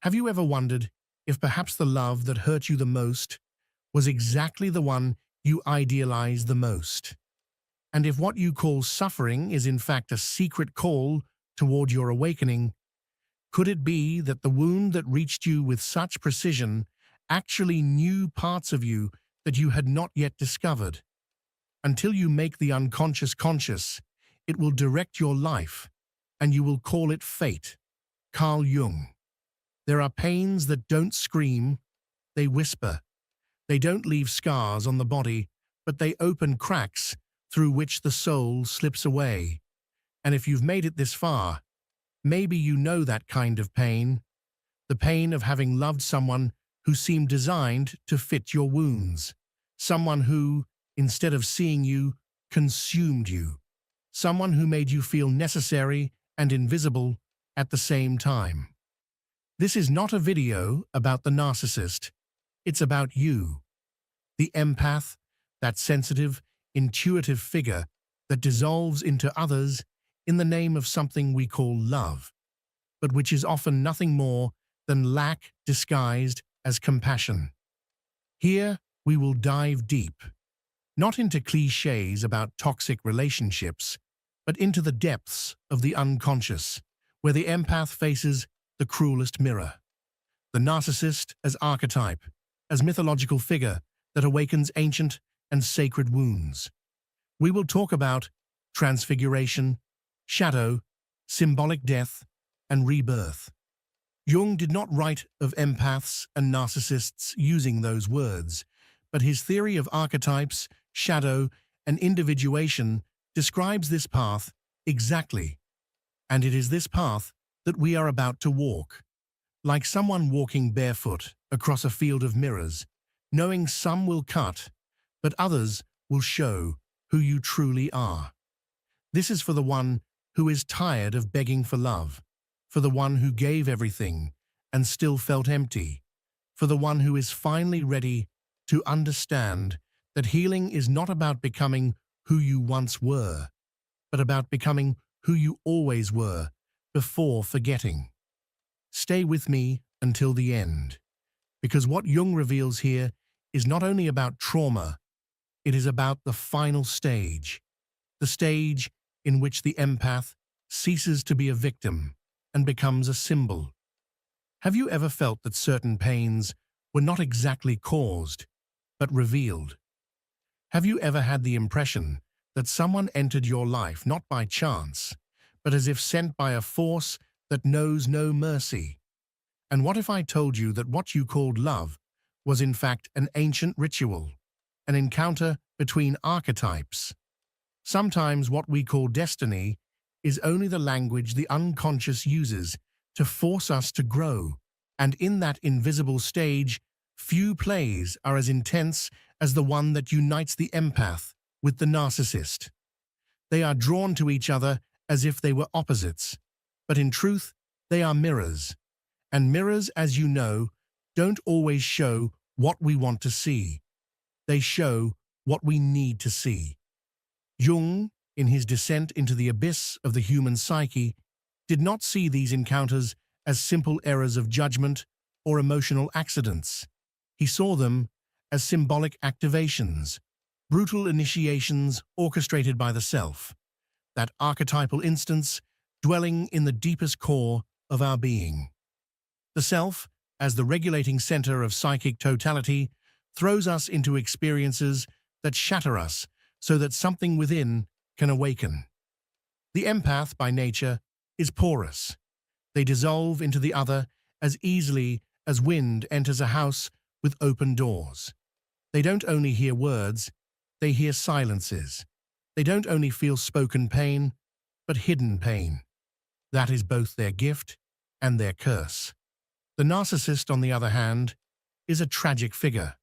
Have you ever wondered if perhaps the love that hurt you the most was exactly the one you idealized the most? And if what you call suffering is in fact a secret call toward your awakening, could it be that the wound that reached you with such precision actually knew parts of you that you had not yet discovered? Until you make the unconscious conscious, it will direct your life, and you will call it fate. Carl Jung. There are pains that don't scream, they whisper. They don't leave scars on the body, but they open cracks through which the soul slips away. And if you've made it this far, maybe you know that kind of pain, the pain of having loved someone who seemed designed to fit your wounds, someone who, instead of seeing you, consumed you, someone who made you feel necessary and invisible at the same time. This is not a video about the narcissist, it's about you, the empath, that sensitive, intuitive figure that dissolves into others in the name of something we call love, but which is often nothing more than lack disguised as compassion. Here we will dive deep, not into cliches about toxic relationships, but into the depths of the unconscious, where the empath faces the cruelest mirror. The narcissist as archetype, as mythological figure that awakens ancient and sacred wounds. We will talk about transfiguration, shadow, symbolic death, and rebirth. Jung did not write of empaths and narcissists using those words, but his theory of archetypes, shadow, and individuation describes this path exactly. And it is this path that we are about to walk. Like someone walking barefoot across a field of mirrors, knowing some will cut, but others will show who you truly are. This is for the one who is tired of begging for love, for the one who gave everything and still felt empty, for the one who is finally ready to understand that healing is not about becoming who you once were, but about becoming who you always were before forgetting. Stay with me until the end, because what Jung reveals here is not only about trauma, it is about the final stage, the stage in which the empath ceases to be a victim and becomes a symbol. Have you ever felt that certain pains were not exactly caused, but revealed? Have you ever had the impression that someone entered your life not by chance, but as if sent by a force that knows no mercy? And what if I told you that what you called love was in fact an ancient ritual, an encounter between archetypes? Sometimes what we call destiny is only the language the unconscious uses to force us to grow, and in that invisible stage, few plays are as intense as the one that unites the empath with the narcissist. They are drawn to each other as if they were opposites, but in truth, they are mirrors. And mirrors, as you know, don't always show what we want to see. They show what we need to see. Jung, in his descent into the abyss of the human psyche, did not see these encounters as simple errors of judgment or emotional accidents. He saw them as symbolic activations, brutal initiations orchestrated by the self, that archetypal instance dwelling in the deepest core of our being. The self, as the regulating center of psychic totality, throws us into experiences that shatter us so that something within can awaken. The empath, by nature, is porous. They dissolve into the other as easily as wind enters a house with open doors. They don't only hear words, they hear silences. They don't only feel spoken pain, but hidden pain. That is both their gift and their curse. The narcissist, on the other hand, is a tragic figure.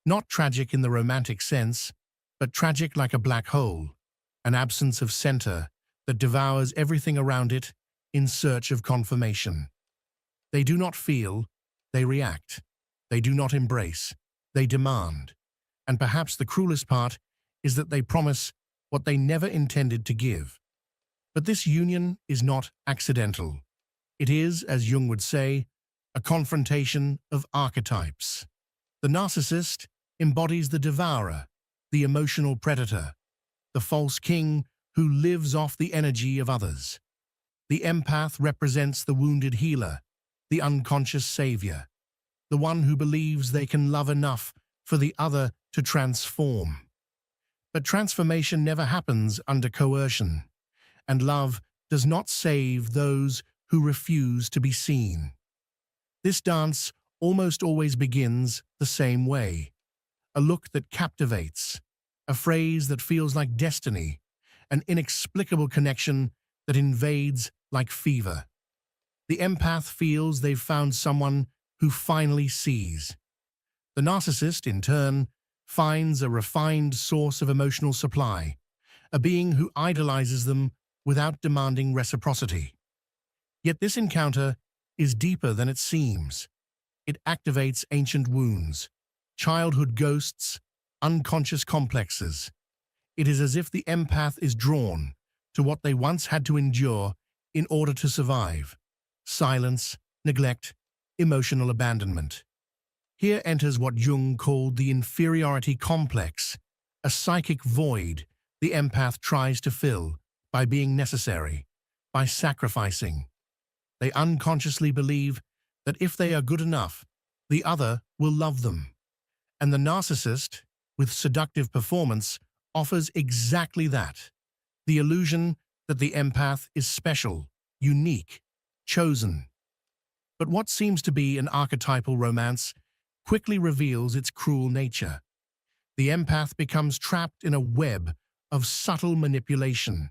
Not tragic in the romantic sense, but tragic like a black hole, an absence of center that devours everything around it in search of confirmation. They do not feel, they react. They do not embrace, they demand. And perhaps the cruelest part is that they promise what they never intended to give. But this union is not accidental. It is, as Jung would say, a confrontation of archetypes. The narcissist embodies the devourer, the emotional predator, the false king who lives off the energy of others. The empath represents the wounded healer, the unconscious savior, the one who believes they can love enough for the other to transform. But transformation never happens under coercion, and love does not save those who refuse to be seen. This dance almost always begins the same way: a look that captivates, a phrase that feels like destiny, an inexplicable connection that invades like fever. The empath feels they've found someone who finally sees. The narcissist, in turn, finds a refined source of emotional supply, a being who idolizes them without demanding reciprocity. Yet this encounter is deeper than it seems. It activates ancient wounds, childhood ghosts, unconscious complexes. It is as if the empath is drawn to what they once had to endure in order to survive: silence, neglect, emotional abandonment. Here enters what Jung called the inferiority complex, a psychic void the empath tries to fill by being necessary, by sacrificing. They unconsciously believe that if they are good enough, the other will love them. And the narcissist, with seductive performance, offers exactly that: the illusion that the empath is special, unique, chosen. But what seems to be an archetypal romance quickly reveals its cruel nature. The empath becomes trapped in a web of subtle manipulation,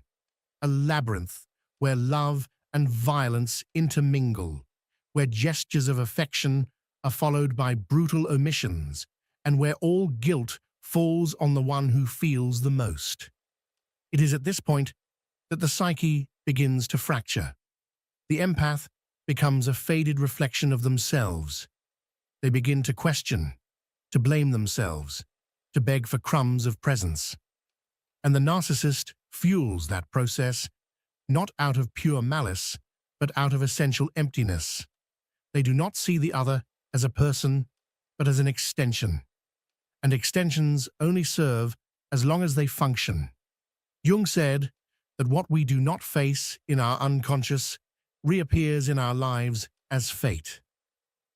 a labyrinth where love and violence intermingle, where gestures of affection are followed by brutal omissions, and where all guilt falls on the one who feels the most. It is at this point that the psyche begins to fracture. The empath becomes a faded reflection of themselves. They begin to question, to blame themselves, to beg for crumbs of presence. And the narcissist fuels that process, not out of pure malice, but out of essential emptiness. They do not see the other as a person, but as an extension. And extensions only serve as long as they function. Jung said that what we do not face in our unconscious reappears in our lives as fate.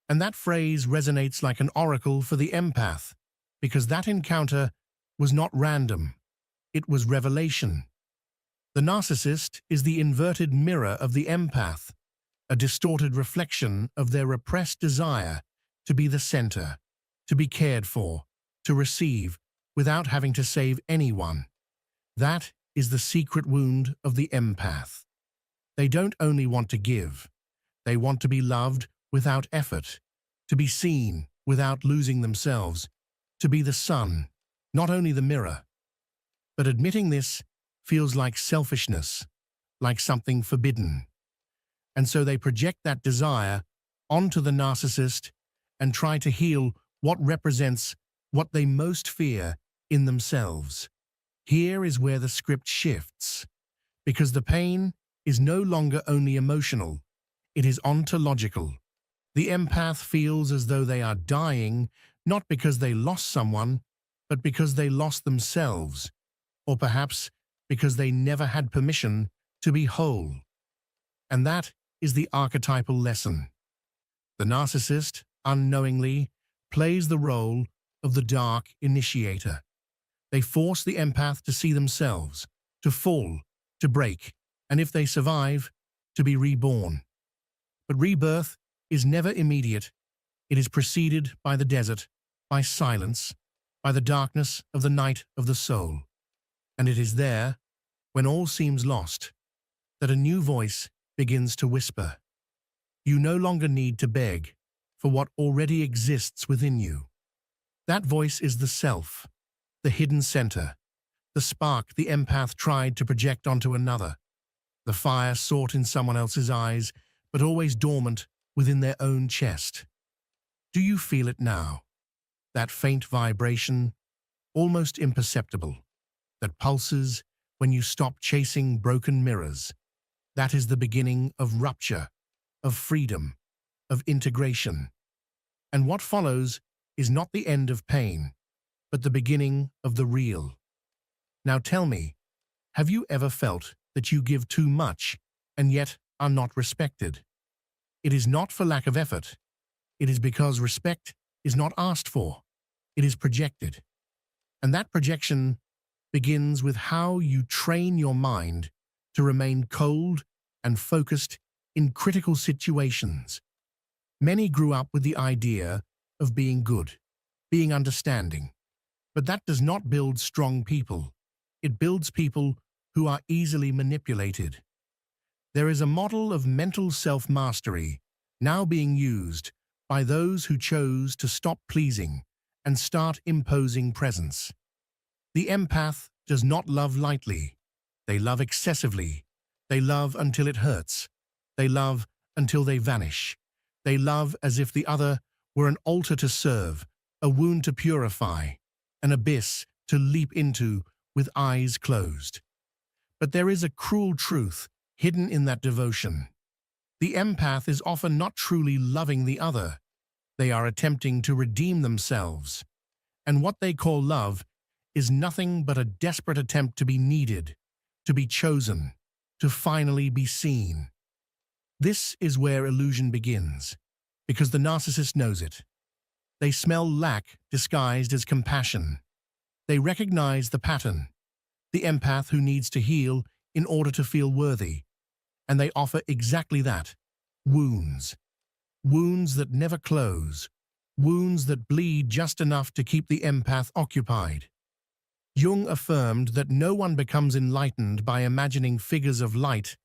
And that phrase resonates like an oracle for the empath, because that encounter was not random. It was revelation. The narcissist is the inverted mirror of the empath, a distorted reflection of their repressed desire to be the center, to be cared for, to receive, without having to save anyone. That is the secret wound of the empath. They don't only want to give, they want to be loved without effort, to be seen without losing themselves, to be the sun, not only the mirror. But admitting this feels like selfishness, like something forbidden. And so they project that desire onto the narcissist and try to heal what represents what they most fear in themselves. Here is where the script shifts, because the pain is no longer only emotional, it is ontological. The empath feels as though they are dying, not because they lost someone, but because they lost themselves, or perhaps because they never had permission to be whole. And that is the archetypal lesson. The narcissist, unknowingly, plays the role of the dark initiator. They force the empath to see themselves, to fall, to break, and if they survive, to be reborn. But rebirth is never immediate. It is preceded by the desert, by silence, by the darkness of the night of the soul. And it is there, when all seems lost, that a new voice begins to whisper. You no longer need to beg for what already exists within you. That voice is the self, the hidden center, the spark the empath tried to project onto another, the fire sought in someone else's eyes, but always dormant within their own chest. Do you feel it now? That faint vibration, almost imperceptible, that pulses when you stop chasing broken mirrors. That is the beginning of rupture, of freedom, of integration. And what follows is not the end of pain, but the beginning of the real. Now tell me, have you ever felt that you give too much and yet are not respected? It is not for lack of effort. It is because respect is not asked for. It is projected. And that projection begins with how you train your mind to remain cold and focused in critical situations. Many grew up with the idea of being good, being understanding. But that does not build strong people. It builds people who are easily manipulated. There is a model of mental self-mastery now being used by those who chose to stop pleasing and start imposing presence. The empath does not love lightly. They love excessively. They love until it hurts. They love until they vanish. They love as if the other were an altar to serve, a wound to purify, an abyss to leap into with eyes closed. But there is a cruel truth hidden in that devotion. The empath is often not truly loving the other. They are attempting to redeem themselves. And what they call love is nothing but a desperate attempt to be needed, to be chosen, to finally be seen. This is where illusion begins, because the narcissist knows it. They smell lack disguised as compassion. They recognize the pattern, the empath who needs to heal in order to feel worthy. And they offer exactly that, wounds. Wounds that never close, wounds that bleed just enough to keep the empath occupied. Jung affirmed that no one becomes enlightened by imagining figures of light,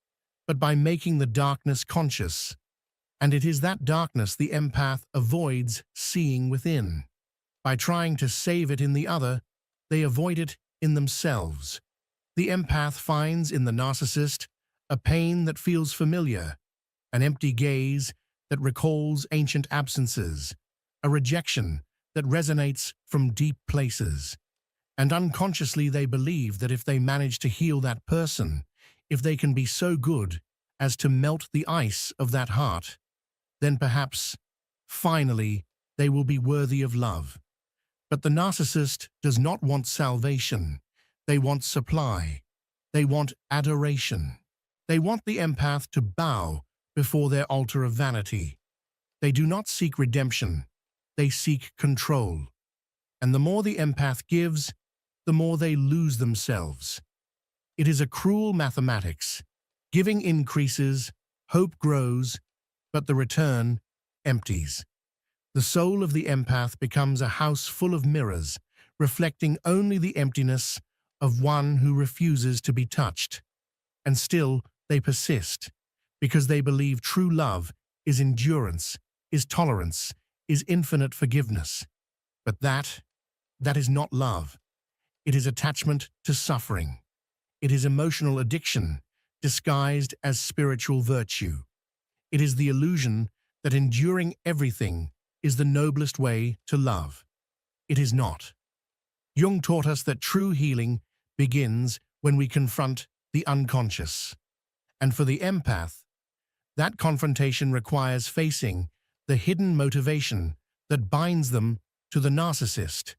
but by making the darkness conscious. And it is that darkness the empath avoids seeing within. By trying to save it in the other, they avoid it in themselves. The empath finds in the narcissist a pain that feels familiar, an empty gaze that recalls ancient absences, a rejection that resonates from deep places. And unconsciously they believe that if they manage to heal that person, if they can be so good as to melt the ice of that heart, then perhaps, finally, they will be worthy of love. But the narcissist does not want salvation. They want supply. They want adoration. They want the empath to bow before their altar of vanity. They do not seek redemption. They seek control. And the more the empath gives, the more they lose themselves. It is a cruel mathematics. Giving increases, hope grows, but the return empties. The soul of the empath becomes a house full of mirrors, reflecting only the emptiness of one who refuses to be touched. And still, they persist, because they believe true love is endurance, is tolerance, is infinite forgiveness. But that is not love. It is attachment to suffering. It is emotional addiction, disguised as spiritual virtue. It is the illusion that enduring everything is the noblest way to love. It is not. Jung taught us that true healing begins when we confront the unconscious. And for the empath, that confrontation requires facing the hidden motivation that binds them to the narcissist,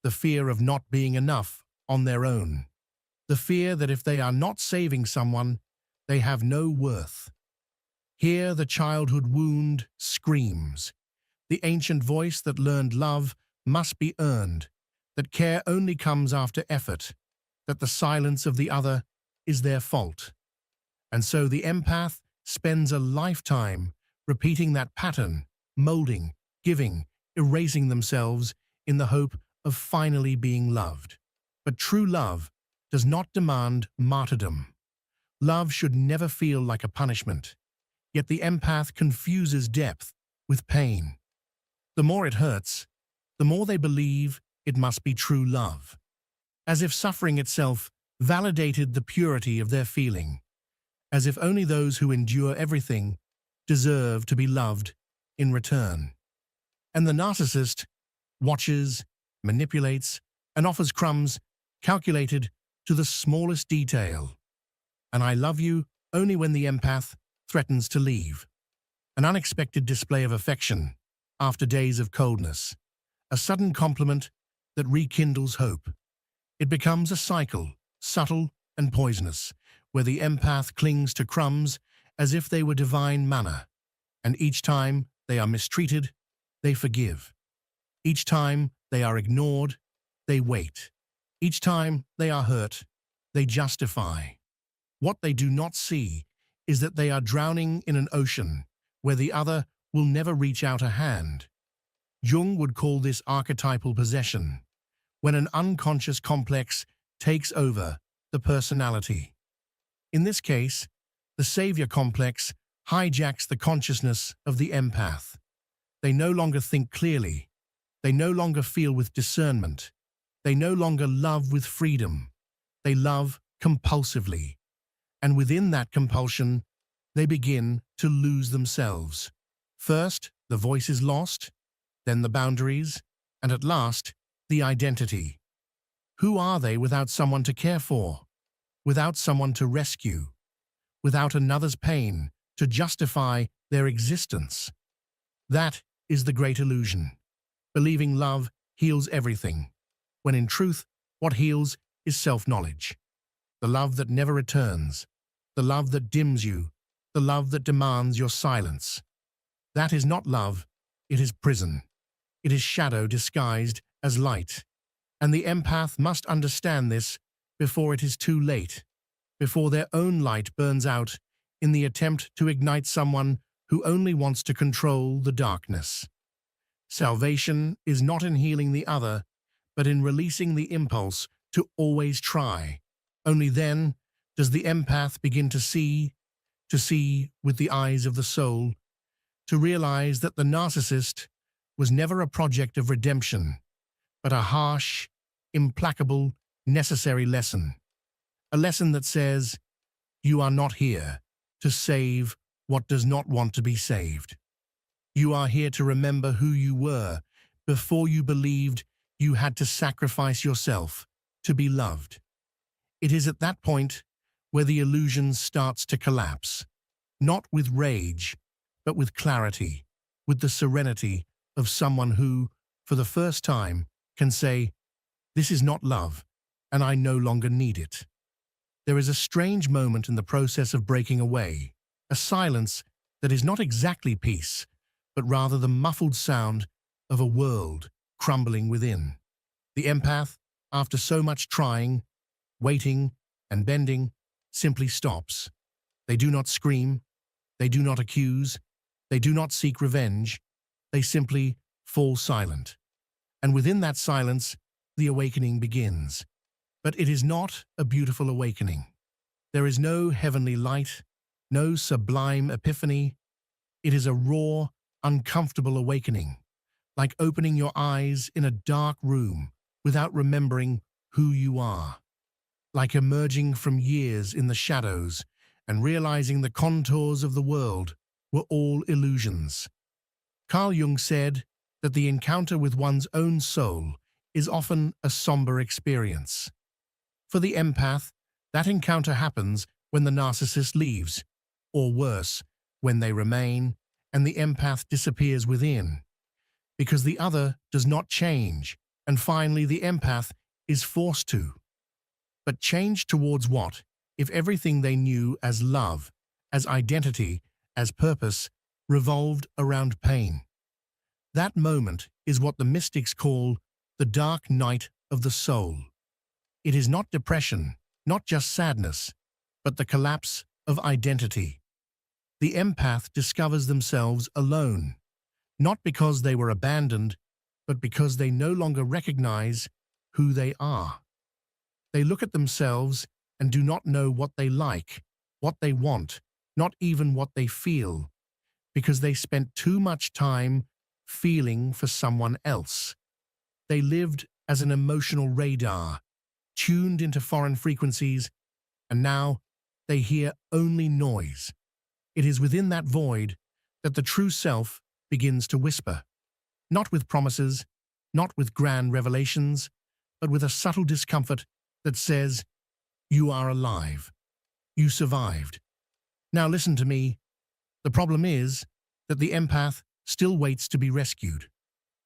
the fear of not being enough on their own, the fear that if they are not saving someone, they have no worth. Here the childhood wound screams, the ancient voice that learned love must be earned, that care only comes after effort, that the silence of the other is their fault. And so the empath spends a lifetime repeating that pattern, molding, giving, erasing themselves in the hope of finally being loved. But true love does not demand martyrdom. Love should never feel like a punishment. Yet the empath confuses depth with pain. The more it hurts, the more they believe it must be true love, as if suffering itself validated the purity of their feeling, as if only those who endure everything deserve to be loved in return. And the narcissist watches, manipulates, and offers crumbs calculated to the smallest detail. And I love you only when the empath threatens to leave. an unexpected display of affection after days of coldness, a sudden compliment that rekindles hope. It becomes a cycle, subtle and poisonous, where the empath clings to crumbs as if they were divine manna, and each time they are mistreated, they forgive. Each time they are ignored, they wait. Each time they are hurt, they justify. What they do not see is that they are drowning in an ocean where the other will never reach out a hand. Jung would call this archetypal possession, when an unconscious complex takes over the personality. In this case, the savior complex hijacks the consciousness of the empath. They no longer think clearly. They no longer feel with discernment. They no longer love with freedom. They love compulsively. And within that compulsion, they begin to lose themselves. First, the voice is lost, then the boundaries, and at last, the identity. Who are they without someone to care for? Without someone to rescue? Without another's pain to justify their existence? That is the great illusion. Believing love heals everything, when in truth, what heals is self-knowledge. The love that never returns, the love that dims you, the love that demands your silence. That is not love, it is prison. It is shadow disguised as light. And the empath must understand this before it is too late, before their own light burns out in the attempt to ignite someone who only wants to control the darkness. Salvation is not in healing the other, but in releasing the impulse to always try. Only then does the empath begin to see with the eyes of the soul, to realize that the narcissist was never a project of redemption, but a harsh, implacable, necessary lesson. A lesson that says, you are not here to save what does not want to be saved. You are here to remember who you were before you believed you had to sacrifice yourself to be loved. It is at that point where the illusion starts to collapse, not with rage, but with clarity, with the serenity of someone who, for the first time, can say, this is not love, and I no longer need it. There is a strange moment in the process of breaking away, a silence that is not exactly peace, but rather the muffled sound of a world crumbling within. The empath, after so much trying, waiting, and bending, simply stops. They do not scream, they do not accuse, they do not seek revenge, they simply fall silent. And within that silence, the awakening begins. But it is not a beautiful awakening. There is no heavenly light, no sublime epiphany. It is a raw, uncomfortable awakening, like opening your eyes in a dark room without remembering who you are, like emerging from years in the shadows and realizing the contours of the world were all illusions. Carl Jung said that the encounter with one's own soul is often a somber experience. For the empath, that encounter happens when the narcissist leaves, or worse, when they remain and the empath disappears within, because the other does not change, and finally the empath is forced to. But change towards what, if everything they knew as love, as identity, as purpose, revolved around pain? That moment is what the mystics call the dark night of the soul. It is not depression, not just sadness, but the collapse of identity. The empath discovers themselves alone, not because they were abandoned, but because they no longer recognize who they are. They look at themselves and do not know what they like, what they want, not even what they feel, because they spent too much time feeling for someone else. They lived as an emotional radar, tuned into foreign frequencies, and now they hear only noise. It is within that void that the true self begins to whisper, not with promises, not with grand revelations, but with a subtle discomfort that says, you are alive. You survived. Now listen to me. The problem is that the empath still waits to be rescued,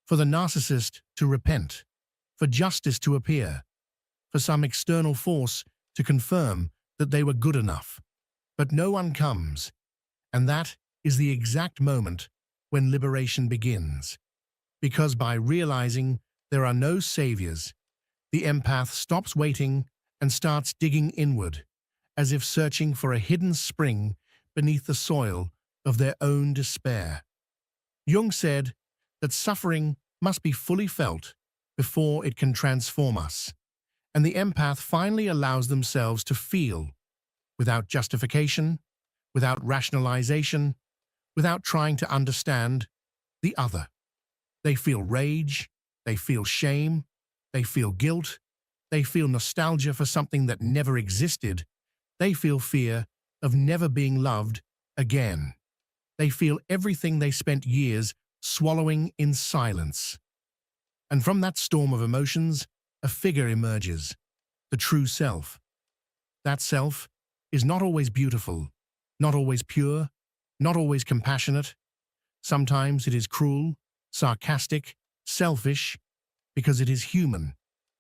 for the narcissist to repent, for justice to appear, for some external force to confirm that they were good enough. But no one comes, and that is the exact moment when liberation begins. Because by realizing there are no saviors, the empath stops waiting and starts digging inward, as if searching for a hidden spring beneath the soil of their own despair. Jung said that suffering must be fully felt before it can transform us, and the empath finally allows themselves to feel, without justification, without rationalization, without trying to understand the other. They feel rage, they feel shame, they feel guilt, they feel nostalgia for something that never existed, they feel fear of never being loved again. They feel everything they spent years swallowing in silence. And from that storm of emotions, a figure emerges, the true self. That self is not always beautiful, not always pure, not always compassionate. Sometimes it is cruel, sarcastic, selfish, because it is human,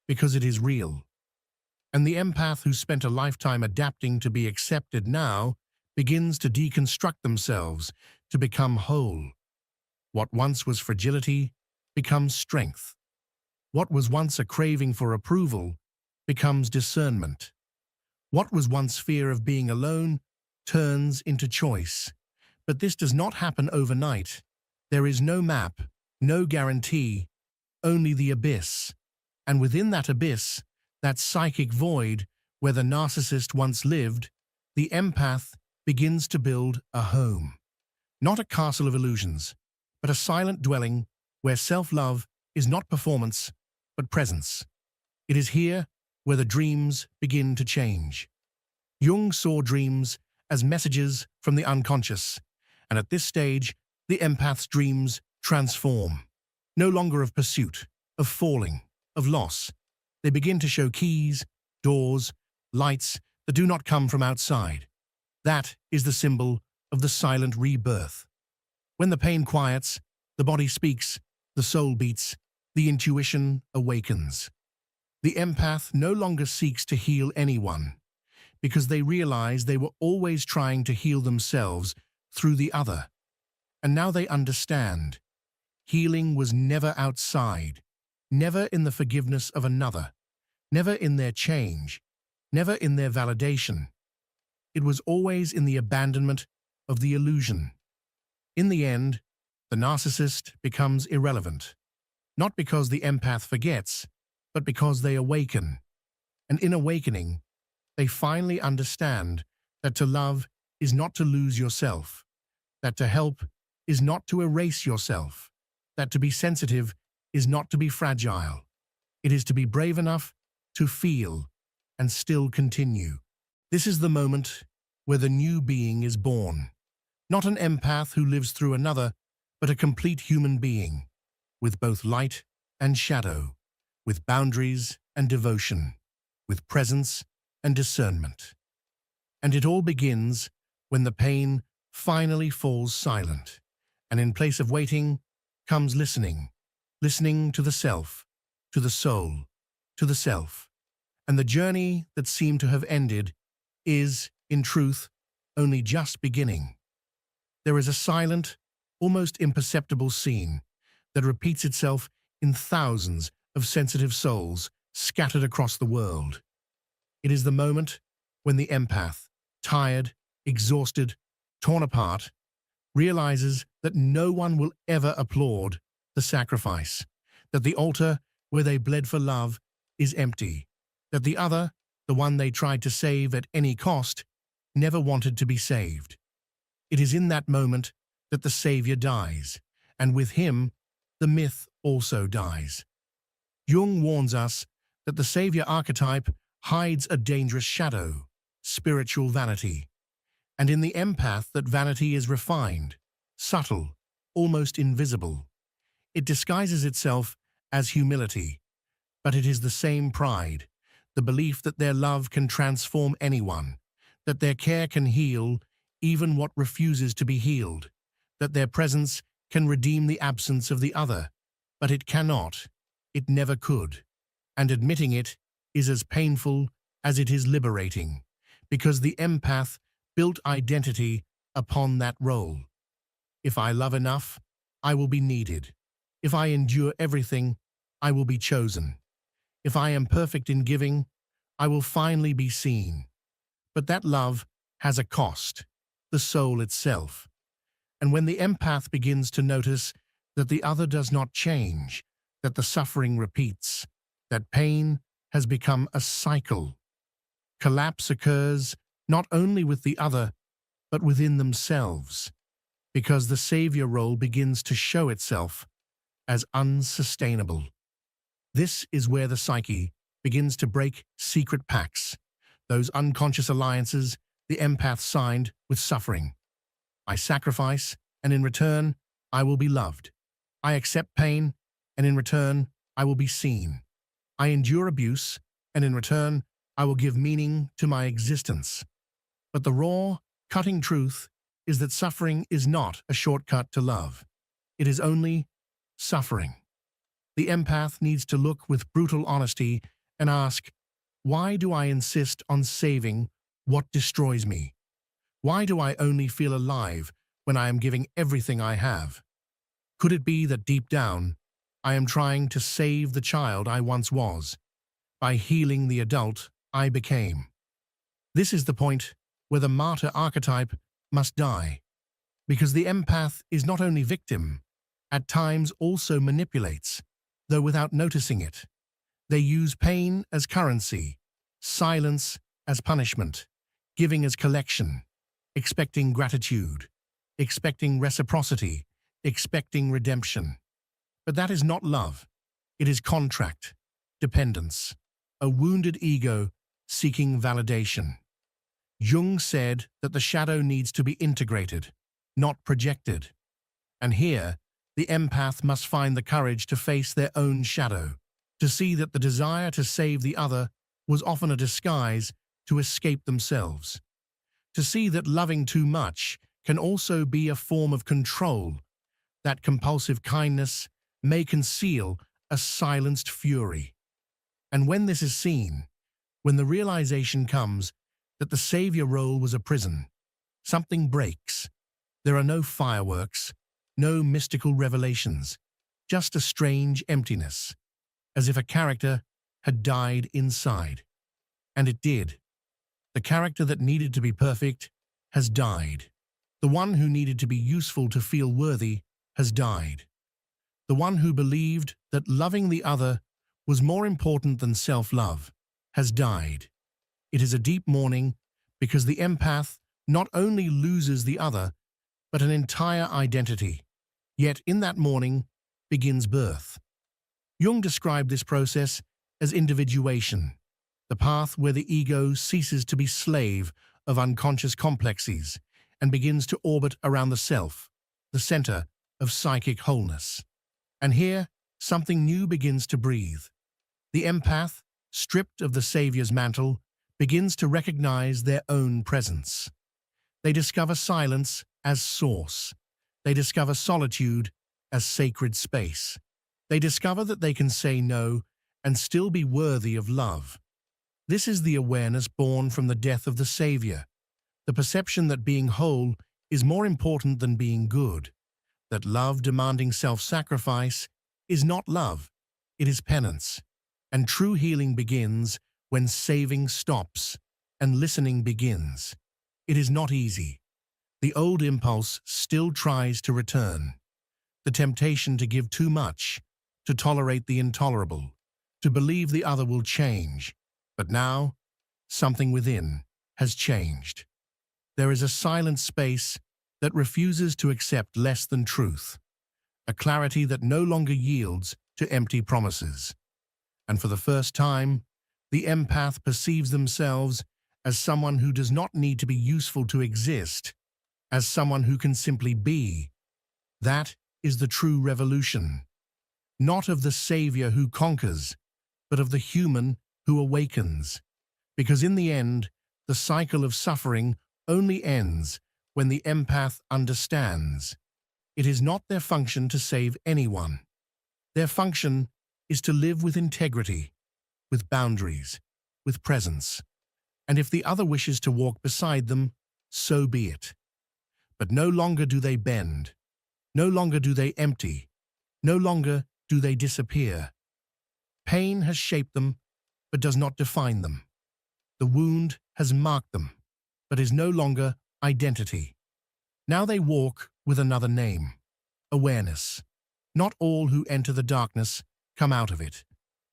because it is real. And the empath who spent a lifetime adapting to be accepted now begins to deconstruct themselves to become whole. What once was fragility becomes strength. What was once a craving for approval becomes discernment. What was once fear of being alone turns into choice. But this does not happen overnight. There is no map, no guarantee, only the abyss. And within that abyss, that psychic void where the narcissist once lived, the empath begins to build a home. Not a castle of illusions, but a silent dwelling where self-love is not performance, but presence. It is here where the dreams begin to change. Jung saw dreams as messages from the unconscious, and at this stage, the empath's dreams transform. No longer of pursuit, of falling, of loss. They begin to show keys, doors, lights that do not come from outside. That is the symbol of the silent rebirth. When the pain quiets, the body speaks, the soul beats, the intuition awakens. The empath no longer seeks to heal anyone, because they realize they were always trying to heal themselves through the other. And now they understand. Healing was never outside, never in the forgiveness of another, never in their change, never in their validation. It was always in the abandonment of the illusion. In the end, the narcissist becomes irrelevant, not because the empath forgets, but because they awaken. And in awakening, they finally understand that to love is not to lose yourself, that to help is not to erase yourself, that to be sensitive is not to be fragile. It is to be brave enough to feel and still continue. This is the moment where the new being is born. Not an empath who lives through another, but a complete human being, with both light and shadow, with boundaries and devotion, with presence and discernment. And it all begins when the pain finally falls silent, and in place of waiting comes listening, listening to the self, to the soul, to the self. And the journey that seemed to have ended is, in truth, only just beginning. There is a silent, almost imperceptible scene that repeats itself in thousands of sensitive souls scattered across the world. It is the moment when the empath, tired, exhausted, torn apart, realizes that no one will ever applaud the sacrifice, that the altar where they bled for love is empty, that the other, the one they tried to save at any cost, never wanted to be saved. It is in that moment that the savior dies, and with him, the myth also dies. Jung warns us that the savior archetype hides a dangerous shadow, spiritual vanity. And in the empath, that vanity is refined, subtle, almost invisible. It disguises itself as humility, but it is the same pride, the belief that their love can transform anyone, that their care can heal even what refuses to be healed, that their presence can redeem the absence of the other, but it cannot. It never could. And admitting it is as painful as it is liberating, because the empath built identity upon that role. If I love enough, I will be needed. If I endure everything, I will be chosen. If I am perfect in giving, I will finally be seen. But that love has a cost, the soul itself. And when the empath begins to notice that the other does not change, that the suffering repeats, that pain has become a cycle, collapse occurs not only with the other, but within themselves, because the savior role begins to show itself as unsustainable. This is where the psyche begins to break secret pacts, those unconscious alliances the empath signed with suffering. I sacrifice, and in return, I will be loved. I accept pain, and in return, I will be seen. I endure abuse, and in return, I will give meaning to my existence. But the raw, cutting truth is that suffering is not a shortcut to love. It is only suffering. The empath needs to look with brutal honesty and ask, why do I insist on saving what destroys me? Why do I only feel alive when I am giving everything I have? Could it be that deep down, I am trying to save the child I once was, by healing the adult I became? This is the point where the martyr archetype must die, because the empath is not only victim, at times also manipulates, though without noticing it. They use pain as currency, silence as punishment, giving as collection, expecting gratitude, expecting reciprocity, expecting redemption. But that is not love. It is contract, dependence, a wounded ego seeking validation. Jung said that the shadow needs to be integrated, not projected. And here, the empath must find the courage to face their own shadow, to see that the desire to save the other was often a disguise to escape themselves, to see that loving too much can also be a form of control, that compulsive kindness may conceal a silenced fury. And when this is seen, when the realization comes that the savior role was a prison, something breaks. There are no fireworks, no mystical revelations, just a strange emptiness, as if a character had died inside. And it did. The character that needed to be perfect has died. The one who needed to be useful to feel worthy has died. The one who believed that loving the other was more important than self-love has died. It is a deep mourning because the empath not only loses the other, but an entire identity. Yet in that mourning begins birth. Jung described this process as individuation, the path where the ego ceases to be slave of unconscious complexes and begins to orbit around the self, the center of psychic wholeness. And here, something new begins to breathe. The empath, stripped of the savior's mantle, begins to recognize their own presence. They discover silence as source. They discover solitude as sacred space. They discover that they can say no and still be worthy of love. This is the awareness born from the death of the savior, the perception that being whole is more important than being good, that love demanding self-sacrifice is not love, it is penance. And true healing begins when saving stops and listening begins. It is not easy. The old impulse still tries to return. The temptation to give too much, to tolerate the intolerable, to believe the other will change. But now, something within has changed. There is a silent space that refuses to accept less than truth, a clarity that no longer yields to empty promises. And for the first time, the empath perceives themselves as someone who does not need to be useful to exist, as someone who can simply be. That is the true revolution, not of the savior who conquers, but of the human who awakens. Because in the end, the cycle of suffering only ends when the empath understands It is not their function to save anyone. Their function is to live with integrity, with boundaries, with presence. And if the other wishes to walk beside them, so be it. But no longer do they bend. No longer do they empty. No longer do they disappear. Pain has shaped them, but does not define them. The wound has marked them, but is no longer identity. Now they walk with another name: awareness. Not all who enter the darkness come out of it.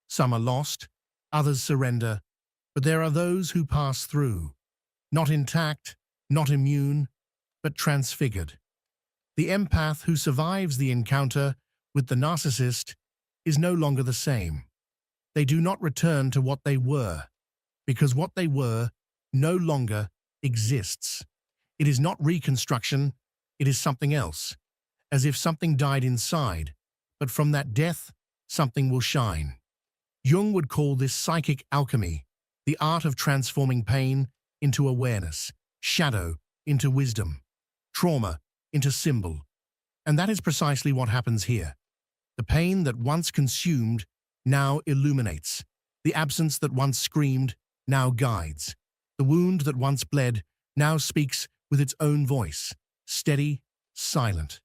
Some are lost, others surrender, but there are those who pass through, not intact, not immune, but transfigured. The empath who survives the encounter with the narcissist is no longer the same. They do not return to what they were, because what they were no longer exists. It is not reconstruction, it is something else, as if something died inside, but from that death, something will shine. Jung would call this psychic alchemy, the art of transforming pain into awareness, shadow into wisdom, trauma into symbol. And that is precisely what happens here. The pain that once consumed now illuminates. The absence that once screamed now guides. The wound that once bled now speaks with its own voice, steady, silent.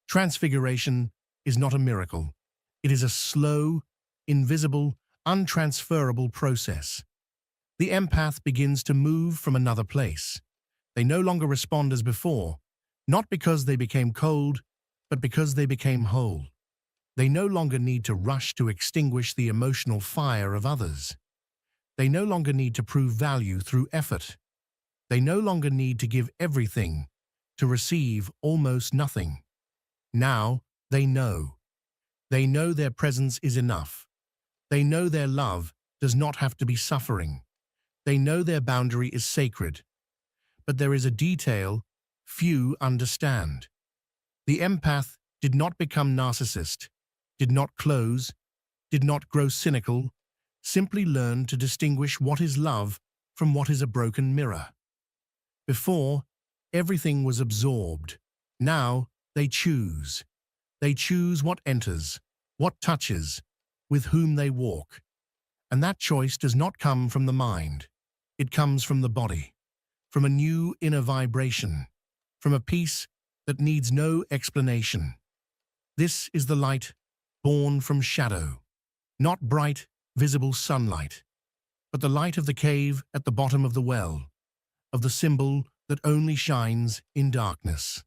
Transfiguration is not a miracle. It is a slow, invisible, untransferable process. The empath begins to move from another place. They no longer respond as before, not because they became cold, but because they became whole. They no longer need to rush to extinguish the emotional fire of others. They no longer need to prove value through effort. They no longer need to give everything to receive almost nothing. Now they know. They know their presence is enough. They know their love does not have to be suffering. They know their boundary is sacred. But there is a detail few understand. The empath did not become narcissist, did not close, did not grow cynical, simply learned to distinguish what is love from what is a broken mirror. Before, everything was absorbed. Now, they choose. They choose what enters, what touches, with whom they walk. And that choice does not come from the mind. It comes from the body, from a new inner vibration, from a peace that needs no explanation. This is the light born from shadow, not bright, visible sunlight, but the light of the cave at the bottom of the well, of the symbol that only shines in darkness.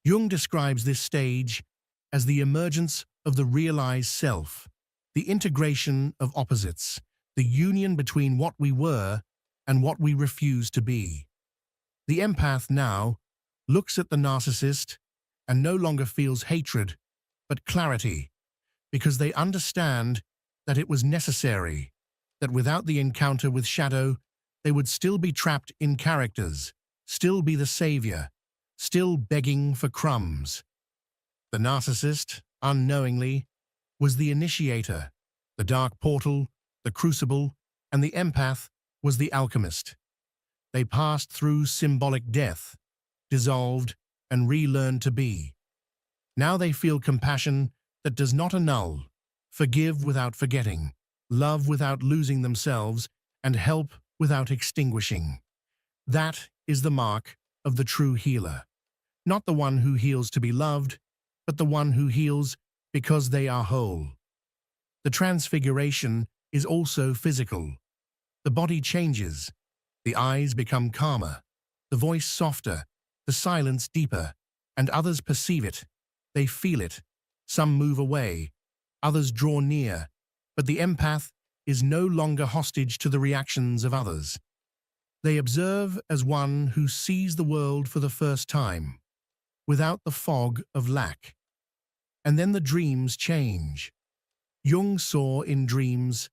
Jung describes this stage as the emergence of the realized self, the integration of opposites, the union between what we were and what we refuse to be. The empath now looks at the narcissist and no longer feels hatred, but clarity, because they understand that it was necessary, that without the encounter with shadow, they would still be trapped in characters, still be the savior, still begging for crumbs. The narcissist, unknowingly, was the initiator, the dark portal, the crucible, and the empath was the alchemist. They passed through symbolic death, dissolved, and relearned to be. Now they feel compassion that does not annul, forgive without forgetting, love without losing themselves, and help without extinguishing. That is the mark of the true healer. Not the one who heals to be loved, but the one who heals because they are whole. The transfiguration is also physical. The body changes. The eyes become calmer, the voice softer, the silence deeper, and others perceive it. They feel it. Some move away, others draw near, but the empath is no longer hostage to the reactions of others. They observe as one who sees the world for the first time, without the fog of lack. And then the dreams change. Jung saw in dreams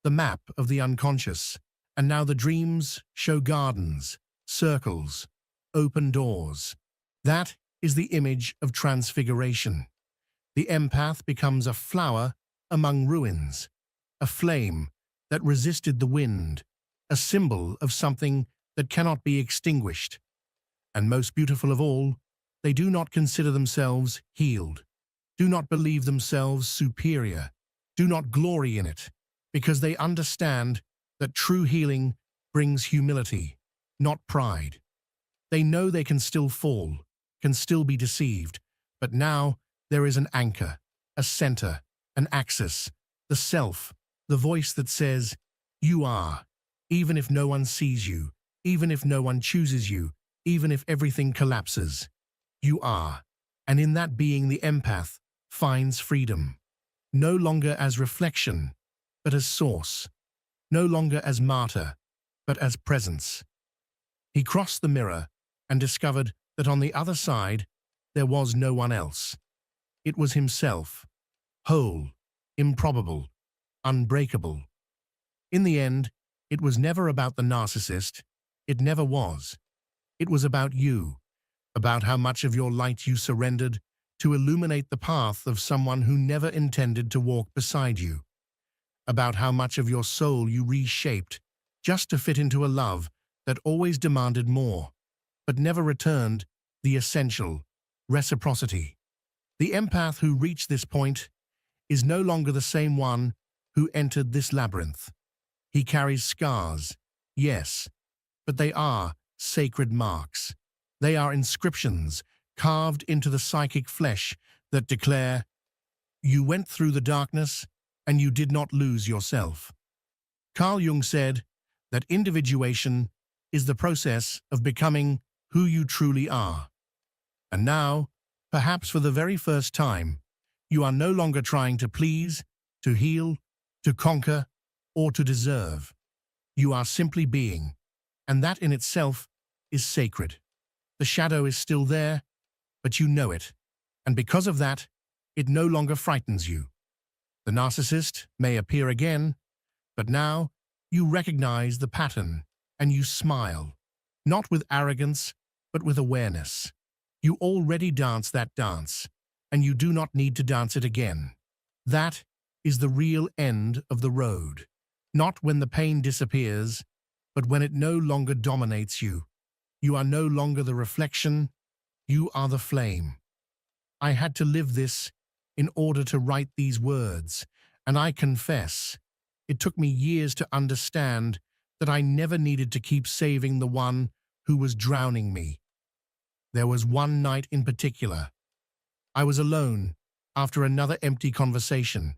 the map of the unconscious, and now the dreams show gardens, circles, open doors. That is the image of transfiguration. The empath becomes a flower among ruins, a flame that resisted the wind, a symbol of something that cannot be extinguished. And most beautiful of all, They do not consider themselves healed, do not believe themselves superior, do not glory in it, because they understand that true healing brings humility, not pride. They know they can still fall, can still be deceived, but now there is an anchor, a center, an axis, the self, the voice that says, "You are," even if no one sees you, even if no one chooses you, even if everything collapses. You are, and in that being the empath finds freedom, no longer as reflection, but as source, no longer as martyr, but as presence. He crossed the mirror and discovered that on the other side there was no one else. It was himself, whole, improbable, unbreakable. In the end, it was never about the narcissist. It never was. It was about you, about how much of your light you surrendered to illuminate the path of someone who never intended to walk beside you, about how much of your soul you reshaped just to fit into a love that always demanded more, but never returned the essential reciprocity. The empath who reached this point is no longer the same one who entered this labyrinth. He carries scars, yes, but they are sacred marks. They are inscriptions carved into the psychic flesh that declare, "You went through the darkness and you did not lose yourself." Carl Jung said that individuation is the process of becoming who you truly are. And now, perhaps for the very first time, you are no longer trying to please, to heal, to conquer, or to deserve. You are simply being, and that in itself is sacred. The shadow is still there, but you know it, and because of that, it no longer frightens you. The narcissist may appear again, but now you recognize the pattern and you smile, not with arrogance, but with awareness. You already dance that dance, and you do not need to dance it again. That is the real end of the road, not when the pain disappears, but when it no longer dominates you. You are no longer the reflection, you are the flame. I had to live this in order to write these words, and I confess, it took me years to understand that I never needed to keep saving the one who was drowning me. There was one night in particular. I was alone after another empty conversation,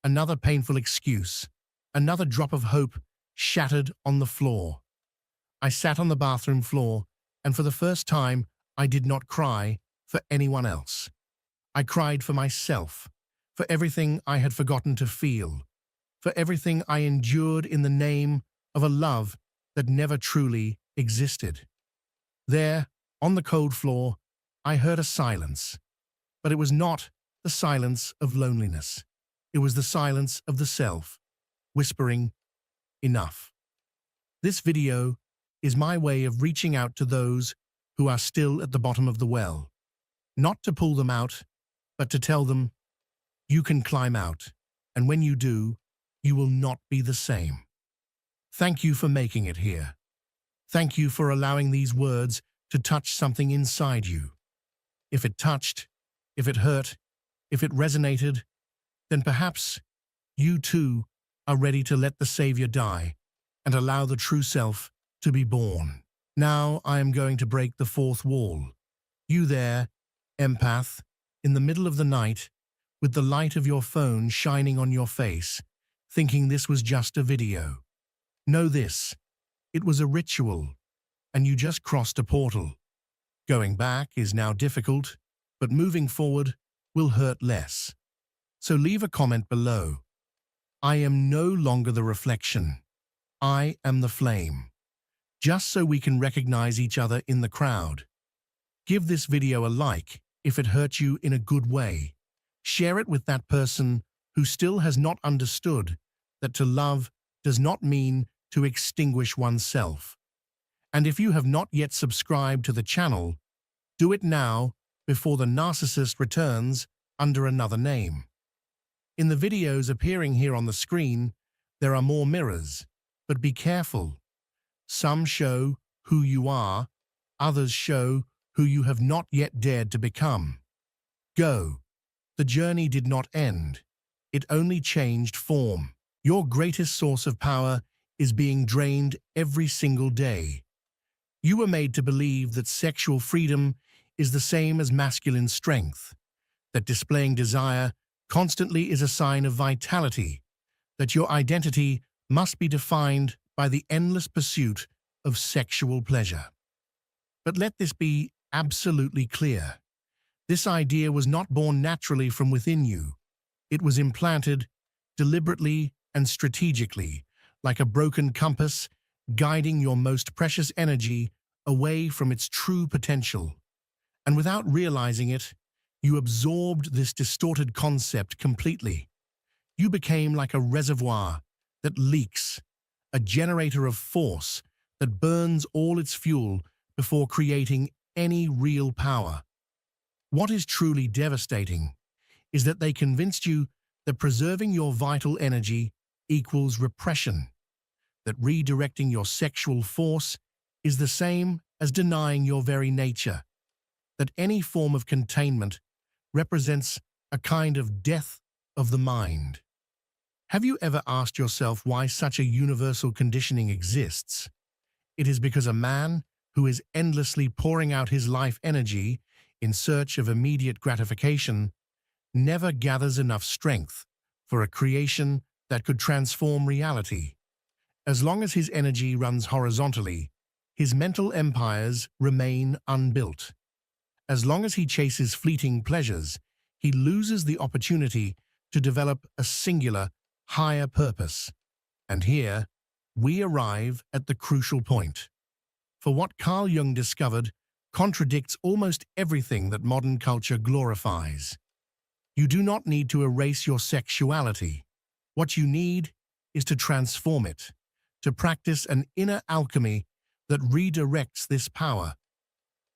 another painful excuse, another drop of hope shattered on the floor. I sat on the bathroom floor, and for the first time, I did not cry for anyone else. I cried for myself, for everything I had forgotten to feel, for everything I endured in the name of a love that never truly existed. There, on the cold floor, I heard a silence, but it was not the silence of loneliness. It was the silence of the self, whispering, "Enough." This video is my way of reaching out to those who are still at the bottom of the well, not to pull them out, but to tell them, you can climb out, and when you do, you will not be the same. Thank you for making it here. Thank you for allowing these words to touch something inside you. If it touched, if it hurt, if it resonated, then perhaps you too are ready to let the Savior die and allow the true self to be born. Now I am going to break the fourth wall. You there, empath, in the middle of the night, with the light of your phone shining on your face, thinking this was just a video. Know this, it was a ritual, and you just crossed a portal. Going back is now difficult, but moving forward will hurt less. So leave a comment below. I am no longer the reflection. I am the flame. Just so we can recognize each other in the crowd. Give this video a like if it hurt you in a good way. Share it with that person who still has not understood that to love does not mean to extinguish oneself. And if you have not yet subscribed to the channel, do it now before the narcissist returns under another name. In the videos appearing here on the screen, there are more mirrors, but be careful. Some show who you are, others show who you have not yet dared to become. Go. The journey did not end. It only changed form. Your greatest source of power is being drained every single day. You were made to believe that sexual freedom is the same as masculine strength, that displaying desire constantly is a sign of vitality, that your identity must be defined by the endless pursuit of sexual pleasure. But let this be absolutely clear. This idea was not born naturally from within you. It was implanted deliberately and strategically, like a broken compass, guiding your most precious energy away from its true potential. And without realizing it, you absorbed this distorted concept completely. You became like a reservoir that leaks, a generator of force that burns all its fuel before creating any real power. What is truly devastating is that they convinced you that preserving your vital energy equals repression, that redirecting your sexual force is the same as denying your very nature, that any form of containment represents a kind of death of the mind. Have you ever asked yourself why such a universal conditioning exists? It is because a man who is endlessly pouring out his life energy in search of immediate gratification never gathers enough strength for a creation that could transform reality. As long as his energy runs horizontally, his mental empires remain unbuilt. As long as he chases fleeting pleasures, he loses the opportunity to develop a singular, higher purpose. And here, we arrive at the crucial point. For what Carl Jung discovered contradicts almost everything that modern culture glorifies. You do not need to erase your sexuality. What you need is to transform it, to practice an inner alchemy that redirects this power.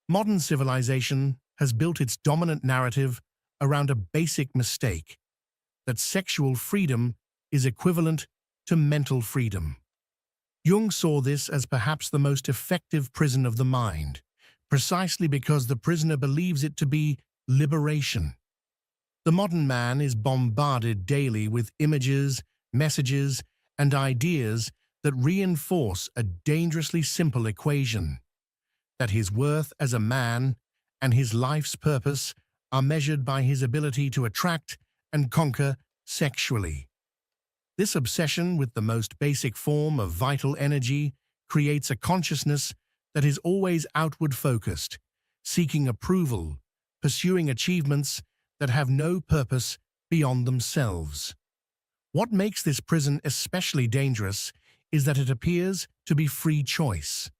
Modern civilization has built its dominant narrative around a basic mistake, that sexual freedom is equivalent to mental freedom. Jung saw this as perhaps the most effective prison of the mind, precisely because the prisoner believes it to be liberation. The modern man is bombarded daily with images, messages, and ideas that reinforce a dangerously simple equation, that his worth as a man and his life's purpose are measured by his ability to attract and conquer sexually. This obsession with the most basic form of vital energy creates a consciousness that is always outward-focused, seeking approval, pursuing achievements that have no purpose beyond themselves. What makes this prison especially dangerous is that it appears to be free choice.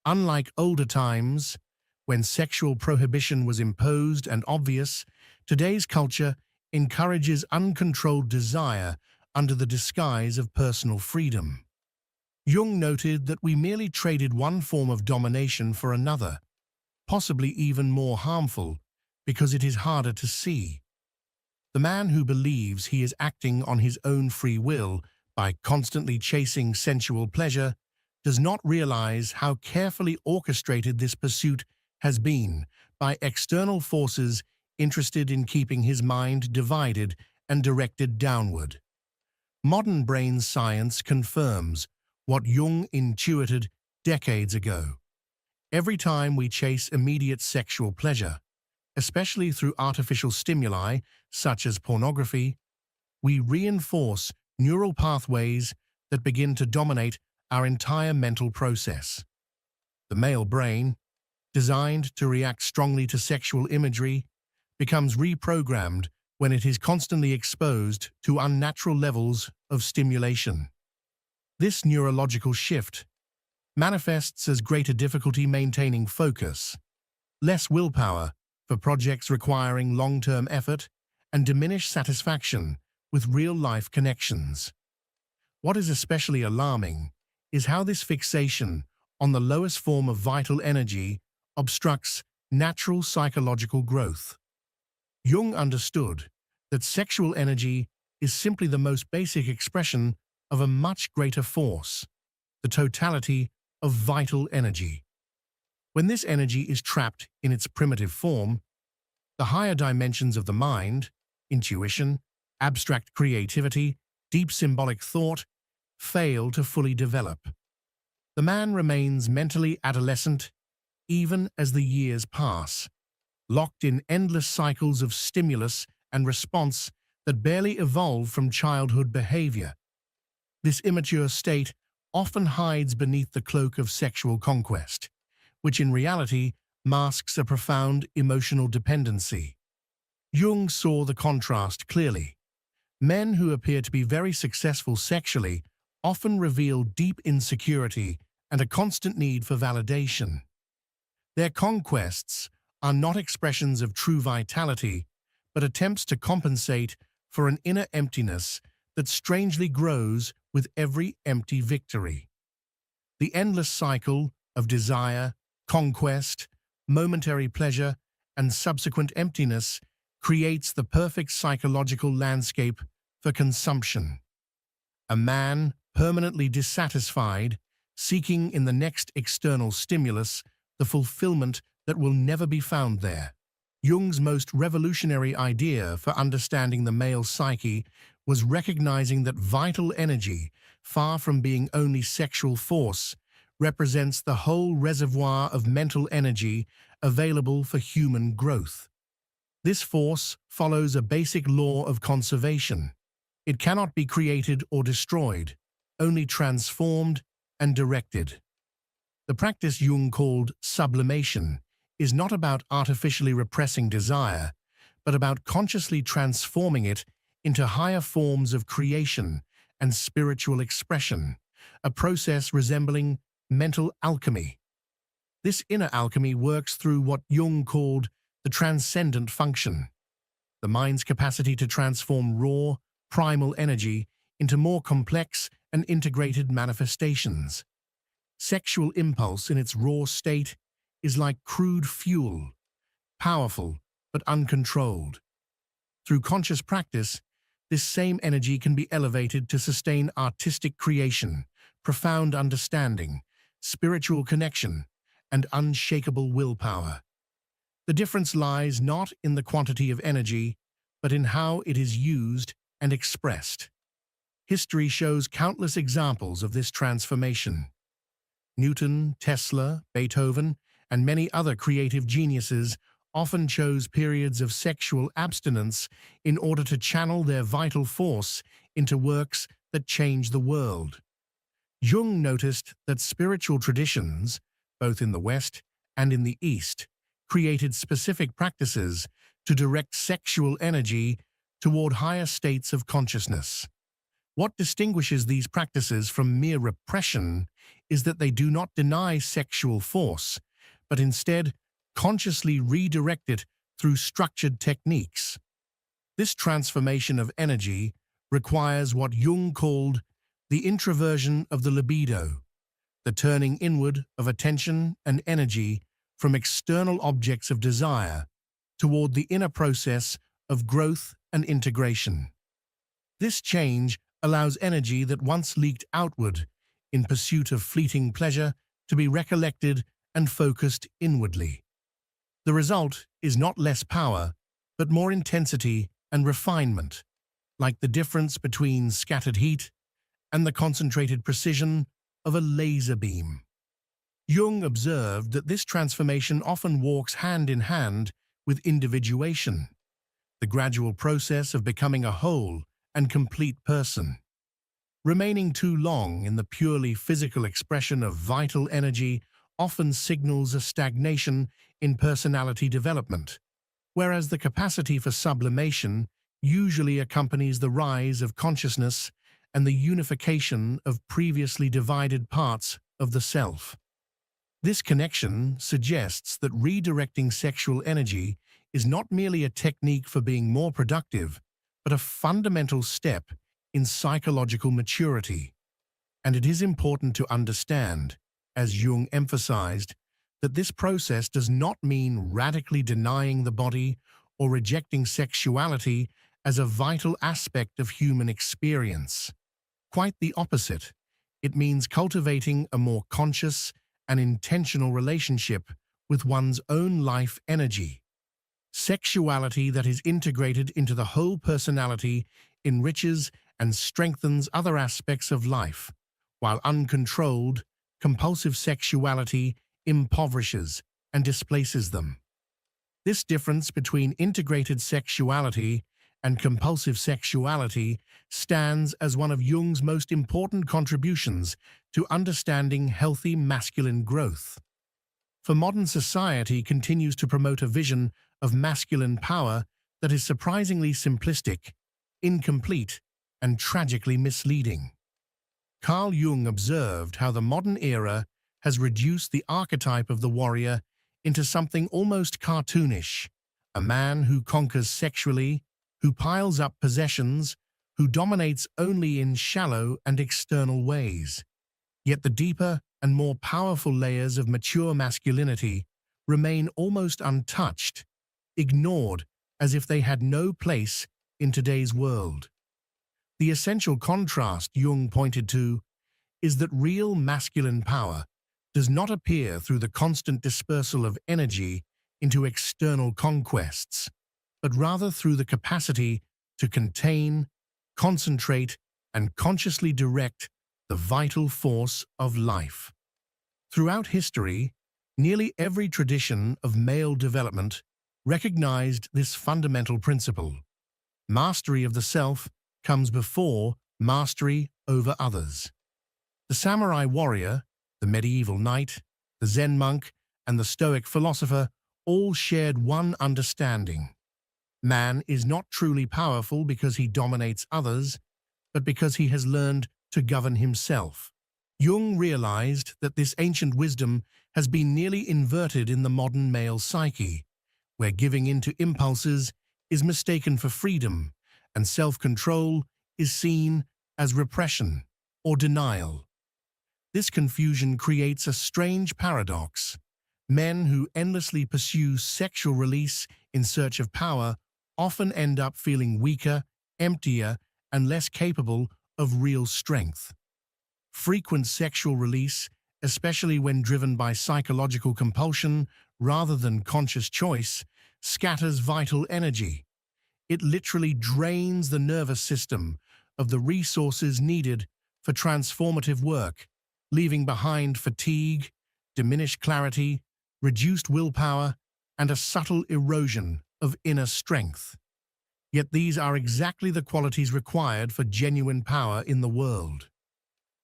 Unlike older times, when sexual prohibition was imposed and obvious, today's culture encourages uncontrolled desire under the disguise of personal freedom. Jung noted that we merely traded one form of domination for another, possibly even more harmful, because it is harder to see. The man who believes he is acting on his own free will by constantly chasing sensual pleasure does not realize how carefully orchestrated this pursuit has been by external forces interested in keeping his mind divided and directed downward. Modern brain science confirms what Jung intuited decades ago. Every time we chase immediate sexual pleasure, especially through artificial stimuli such as pornography, we reinforce neural pathways that begin to dominate our entire mental process. The male brain, designed to react strongly to sexual imagery, becomes reprogrammed when it is constantly exposed to unnatural levels of stimulation. This neurological shift manifests as greater difficulty maintaining focus, less willpower for projects requiring long-term effort, and diminished satisfaction with real-life connections. What is especially alarming is how this fixation on the lowest form of vital energy obstructs natural psychological growth. Jung understood that sexual energy is simply the most basic expression of a much greater force, the totality of vital energy. When this energy is trapped in its primitive form, the higher dimensions of the mind, intuition, abstract creativity, deep symbolic thought, fail to fully develop. The man remains mentally adolescent even as the years pass, locked in endless cycles of stimulus and response that barely evolve from childhood behavior. This immature state often hides beneath the cloak of sexual conquest, which in reality masks a profound emotional dependency. Jung saw the contrast clearly. Men who appear to be very successful sexually often reveal deep insecurity and a constant need for validation. Their conquests are not expressions of true vitality, but attempts to compensate for an inner emptiness that strangely grows with every empty victory. The endless cycle of desire, conquest, momentary pleasure, and subsequent emptiness creates the perfect psychological landscape for consumption. A man permanently dissatisfied, seeking in the next external stimulus the fulfillment that will never be found there. Jung's most revolutionary idea for understanding the male psyche was recognizing that vital energy, far from being only sexual force, represents the whole reservoir of mental energy available for human growth. This force follows a basic law of conservation. It cannot be created or destroyed, only transformed and directed. The practice Jung called sublimation is not about artificially repressing desire, but about consciously transforming it into higher forms of creation and spiritual expression, a process resembling mental alchemy. This inner alchemy works through what Jung called the transcendent function, the mind's capacity to transform raw, primal energy into more complex and integrated manifestations. Sexual impulse in its raw state is like crude fuel, powerful but uncontrolled. Through conscious practice, this same energy can be elevated to sustain artistic creation, profound understanding, spiritual connection, and unshakable willpower. The difference lies not in the quantity of energy, but in how it is used and expressed. History shows countless examples of this transformation. Newton, Tesla, Beethoven, and many other creative geniuses often chose periods of sexual abstinence in order to channel their vital force into works that changed the world. Jung noticed that spiritual traditions, both in the West and in the East, created specific practices to direct sexual energy toward higher states of consciousness. What distinguishes these practices from mere repression is that they do not deny sexual force, but instead consciously redirect it through structured techniques. This transformation of energy requires what Jung called the introversion of the libido, the turning inward of attention and energy from external objects of desire toward the inner process of growth and integration. This change allows energy that once leaked outward in pursuit of fleeting pleasure to be recollected and focused inwardly. The result is not less power, but more intensity and refinement, like the difference between scattered heat and the concentrated precision of a laser beam. Jung observed that this transformation often walks hand in hand with individuation, the gradual process of becoming a whole and complete person. Remaining too long in the purely physical expression of vital energy often signals a stagnation in personality development, whereas the capacity for sublimation usually accompanies the rise of consciousness and the unification of previously divided parts of the self. This connection suggests that redirecting sexual energy is not merely a technique for being more productive, but a fundamental step in psychological maturity. And it is important to understand, as Jung emphasized, that this process does not mean radically denying the body or rejecting sexuality as a vital aspect of human experience. Quite the opposite. It means cultivating a more conscious and intentional relationship with one's own life energy. Sexuality that is integrated into the whole personality enriches and strengthens other aspects of life, while uncontrolled, compulsive sexuality impoverishes and displaces them. This difference between integrated sexuality and compulsive sexuality stands as one of Jung's most important contributions to understanding healthy masculine growth. For modern society continues to promote a vision of masculine power that is surprisingly simplistic, incomplete, and tragically misleading. Carl Jung observed how the modern era has reduced the archetype of the warrior into something almost cartoonish, a man who conquers sexually, who piles up possessions, who dominates only in shallow and external ways. Yet the deeper and more powerful layers of mature masculinity remain almost untouched, ignored as if they had no place in today's world. The essential contrast Jung pointed to is that real masculine power does not appear through the constant dispersal of energy into external conquests, but rather through the capacity to contain, concentrate, and consciously direct the vital force of life. Throughout history, nearly every tradition of male development recognized this fundamental principle. Mastery of the self comes before mastery over others. The samurai warrior, the medieval knight, the Zen monk, and the Stoic philosopher all shared one understanding. Man is not truly powerful because he dominates others, but because he has learned to govern himself. Jung realized that this ancient wisdom has been nearly inverted in the modern male psyche, where giving in to impulses is mistaken for freedom, and self-control is seen as repression or denial. This confusion creates a strange paradox. Men who endlessly pursue sexual release in search of power often end up feeling weaker, emptier, and less capable of real strength. Frequent sexual release, especially when driven by psychological compulsion rather than conscious choice, scatters vital energy. It literally drains the nervous system of the resources needed for transformative work, leaving behind fatigue, diminished clarity, reduced willpower, and a subtle erosion of inner strength. Yet these are exactly the qualities required for genuine power in the world.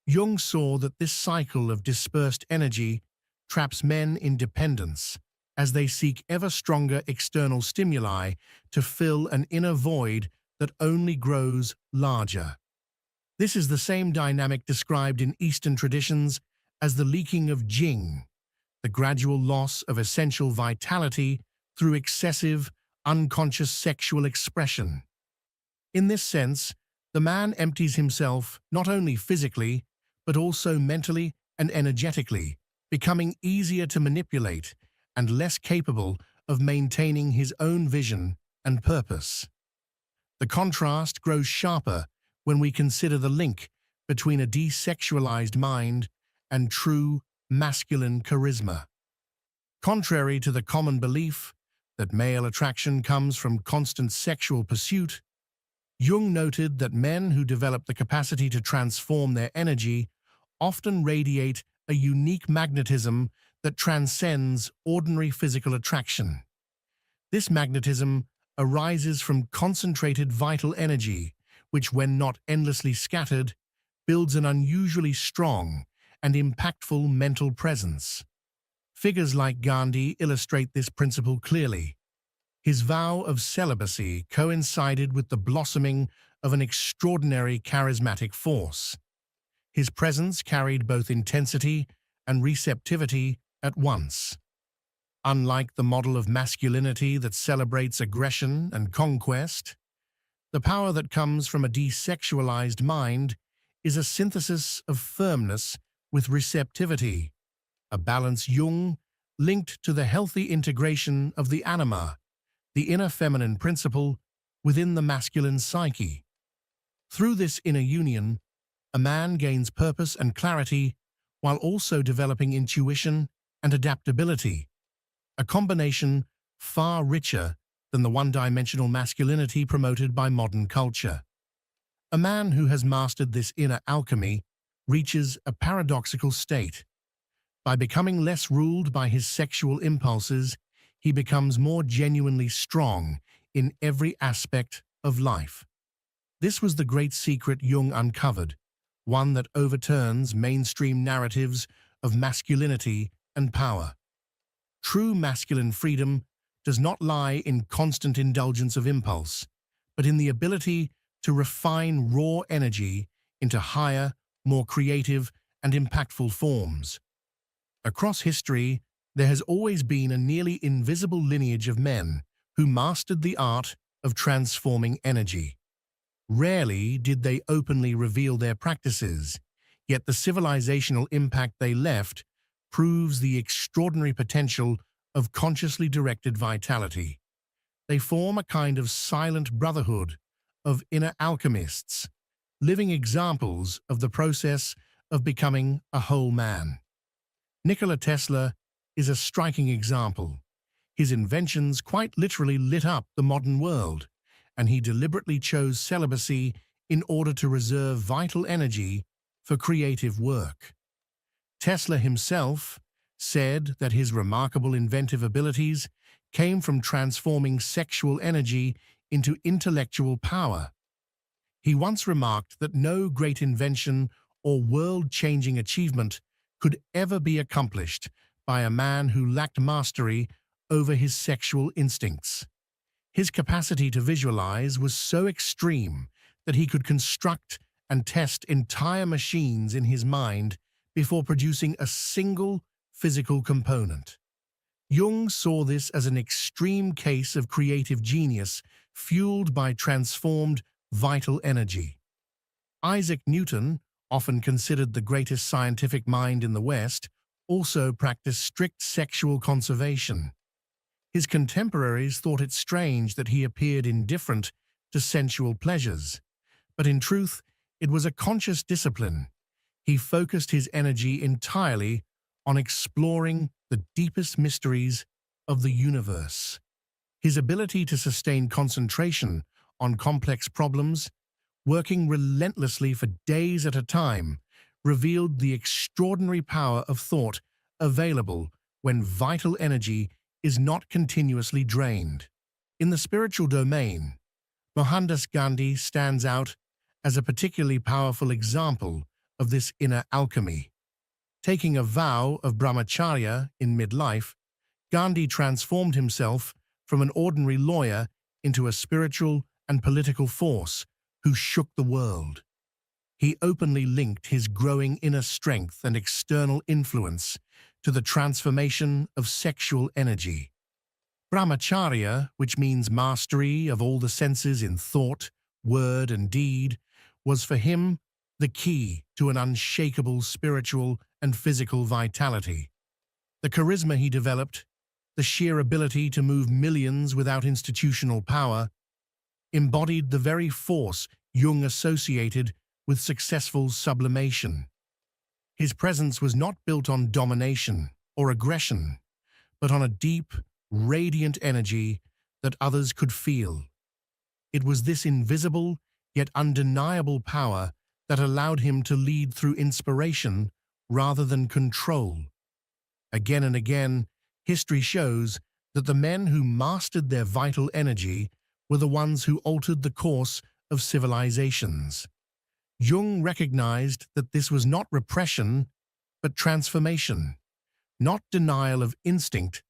Jung saw that this cycle of dispersed energy traps men in dependence as they seek ever stronger external stimuli to fill an inner void that only grows larger. This is the same dynamic described in Eastern traditions as the leaking of Jing, the gradual loss of essential vitality through excessive, unconscious sexual expression. In this sense, the man empties himself not only physically, but also mentally and energetically, becoming easier to manipulate and less capable of maintaining his own vision and purpose. The contrast grows sharper when we consider the link between a desexualized mind and true masculine charisma. Contrary to the common belief that male attraction comes from constant sexual pursuit, Jung noted that men who develop the capacity to transform their energy often radiate a unique magnetism that transcends ordinary physical attraction. This magnetism arises from concentrated vital energy, which, when not endlessly scattered, builds an unusually strong and impactful mental presence. Figures like Gandhi illustrate this principle clearly. His vow of celibacy coincided with the blossoming of an extraordinary charismatic force. His presence carried both intensity and receptivity at once. Unlike the model of masculinity that celebrates aggression and conquest, the power that comes from a desexualized mind is a synthesis of firmness with receptivity, a balance Jung linked to the healthy integration of the anima, the inner feminine principle, within the masculine psyche. Through this inner union, a man gains purpose and clarity while also developing intuition and adaptability. a combination far richer than the one-dimensional masculinity promoted by modern culture. A man who has mastered this inner alchemy reaches a paradoxical state. By becoming less ruled by his sexual impulses, he becomes more genuinely strong in every aspect of life. This was the great secret Jung uncovered, one that overturns mainstream narratives of masculinity and power. True masculine freedom does not lie in constant indulgence of impulse, but in the ability to refine raw energy into higher, more creative and impactful forms. Across history, there has always been a nearly invisible lineage of men who mastered the art of transforming energy. Rarely did they openly reveal their practices, yet the civilizational impact they left proves the extraordinary potential of consciously directed vitality. They form a kind of silent brotherhood of inner alchemists, living examples of the process of becoming a whole man. Nikola Tesla is a striking example. His inventions quite literally lit up the modern world, and he deliberately chose celibacy in order to reserve vital energy for creative work. Tesla himself said that his remarkable inventive abilities came from transforming sexual energy into intellectual power. He once remarked that no great invention or world-changing achievement could ever be accomplished by a man who lacked mastery over his sexual instincts. His capacity to visualize was so extreme that he could construct and test entire machines in his mind before producing a single physical component. Jung saw this as an extreme case of creative genius fueled by transformed vital energy. Isaac Newton, often considered the greatest scientific mind in the West, also practiced strict sexual conservation. His contemporaries thought it strange that he appeared indifferent to sensual pleasures, but in truth, it was a conscious discipline. He focused his energy entirely on exploring the deepest mysteries of the universe. His ability to sustain concentration on complex problems, working relentlessly for days at a time, revealed the extraordinary power of thought available when vital energy is not continuously drained. In the spiritual domain, Mohandas Gandhi stands out as a particularly powerful example of this inner alchemy. Taking a vow of brahmacharya in midlife, Gandhi transformed himself from an ordinary lawyer into a spiritual and political force who shook the world. He openly linked his growing inner strength and external influence to the transformation of sexual energy. Brahmacharya, which means mastery of all the senses in thought, word, and deed, was for him the key to an unshakable spiritual and physical vitality. The charisma he developed, the sheer ability to move millions without institutional power, embodied the very force Jung associated with successful sublimation. His presence was not built on domination or aggression, but on a deep, radiant energy that others could feel. It was this invisible yet undeniable power that allowed him to lead through inspiration rather than control. Again and again, history shows that the men who mastered their vital energy were the ones who altered the course of civilizations. Jung recognized that this was not repression, but transformation, not denial of instinct,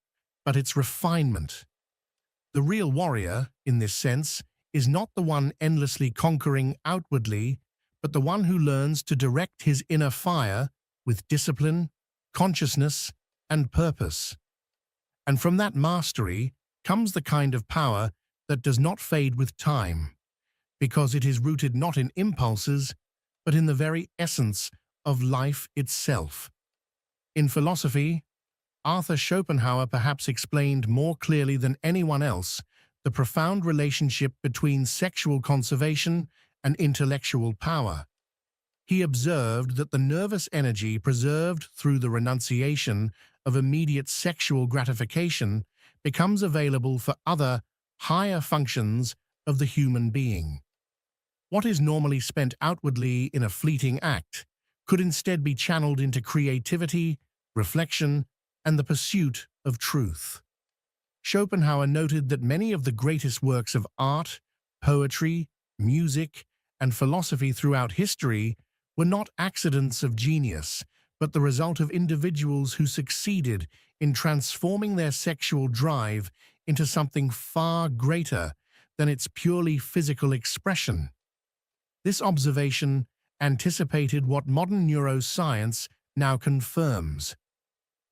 but its refinement. The real warrior, in this sense, is not the one endlessly conquering outwardly, but the one who learns to direct his inner fire with discipline, consciousness, and purpose. And from that mastery comes the kind of power that does not fade with time, because it is rooted not in impulses, but in the very essence of life itself. In philosophy, Arthur Schopenhauer perhaps explained more clearly than anyone else the profound relationship between sexual conservation and intellectual power. He observed that the nervous energy preserved through the renunciation of immediate sexual gratification becomes available for other, higher functions of the human being. What is normally spent outwardly in a fleeting act could instead be channeled into creativity, reflection, and the pursuit of truth. Schopenhauer noted that many of the greatest works of art, poetry, music, and philosophy throughout history were not accidents of genius, but the result of individuals who succeeded in transforming their sexual drive into something far greater than its purely physical expression. This observation anticipated what modern neuroscience now confirms.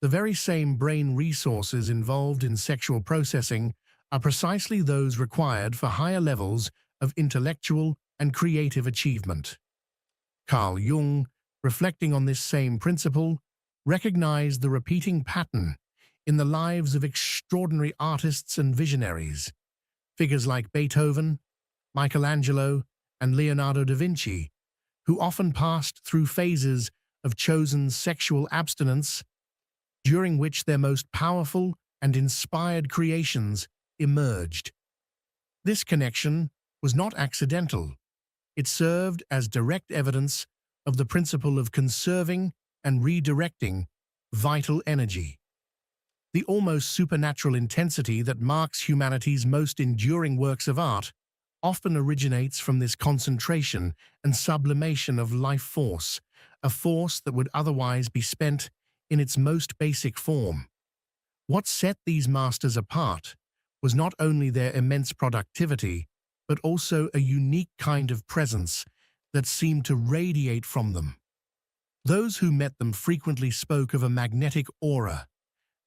The very same brain resources involved in sexual processing are precisely those required for higher levels of intellectual and creative achievement. Carl Jung, reflecting on this same principle, recognized the repeating pattern in the lives of extraordinary artists and visionaries. Figures like Beethoven, Michelangelo, and Leonardo da Vinci, who often passed through phases of chosen sexual abstinence, during which their most powerful and inspired creations emerged. This connection was not accidental. It served as direct evidence of the principle of conserving and redirecting vital energy. The almost supernatural intensity that marks humanity's most enduring works of art often originates from this concentration and sublimation of life force, a force that would otherwise be spent in its most basic form. What set these masters apart was not only their immense productivity, but also a unique kind of presence that seemed to radiate from them. Those who met them frequently spoke of a magnetic aura,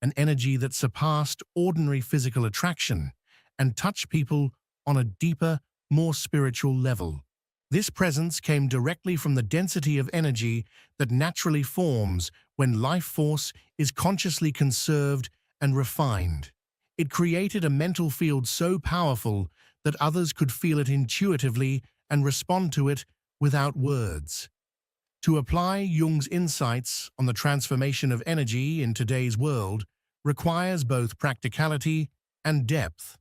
an energy that surpassed ordinary physical attraction and touched people on a deeper, more spiritual level. This presence came directly from the density of energy that naturally forms when life force is consciously conserved and refined. It created a mental field so powerful that others could feel it intuitively and respond to it without words. To apply Jung's insights on the transformation of energy in today's world requires both practicality and depth.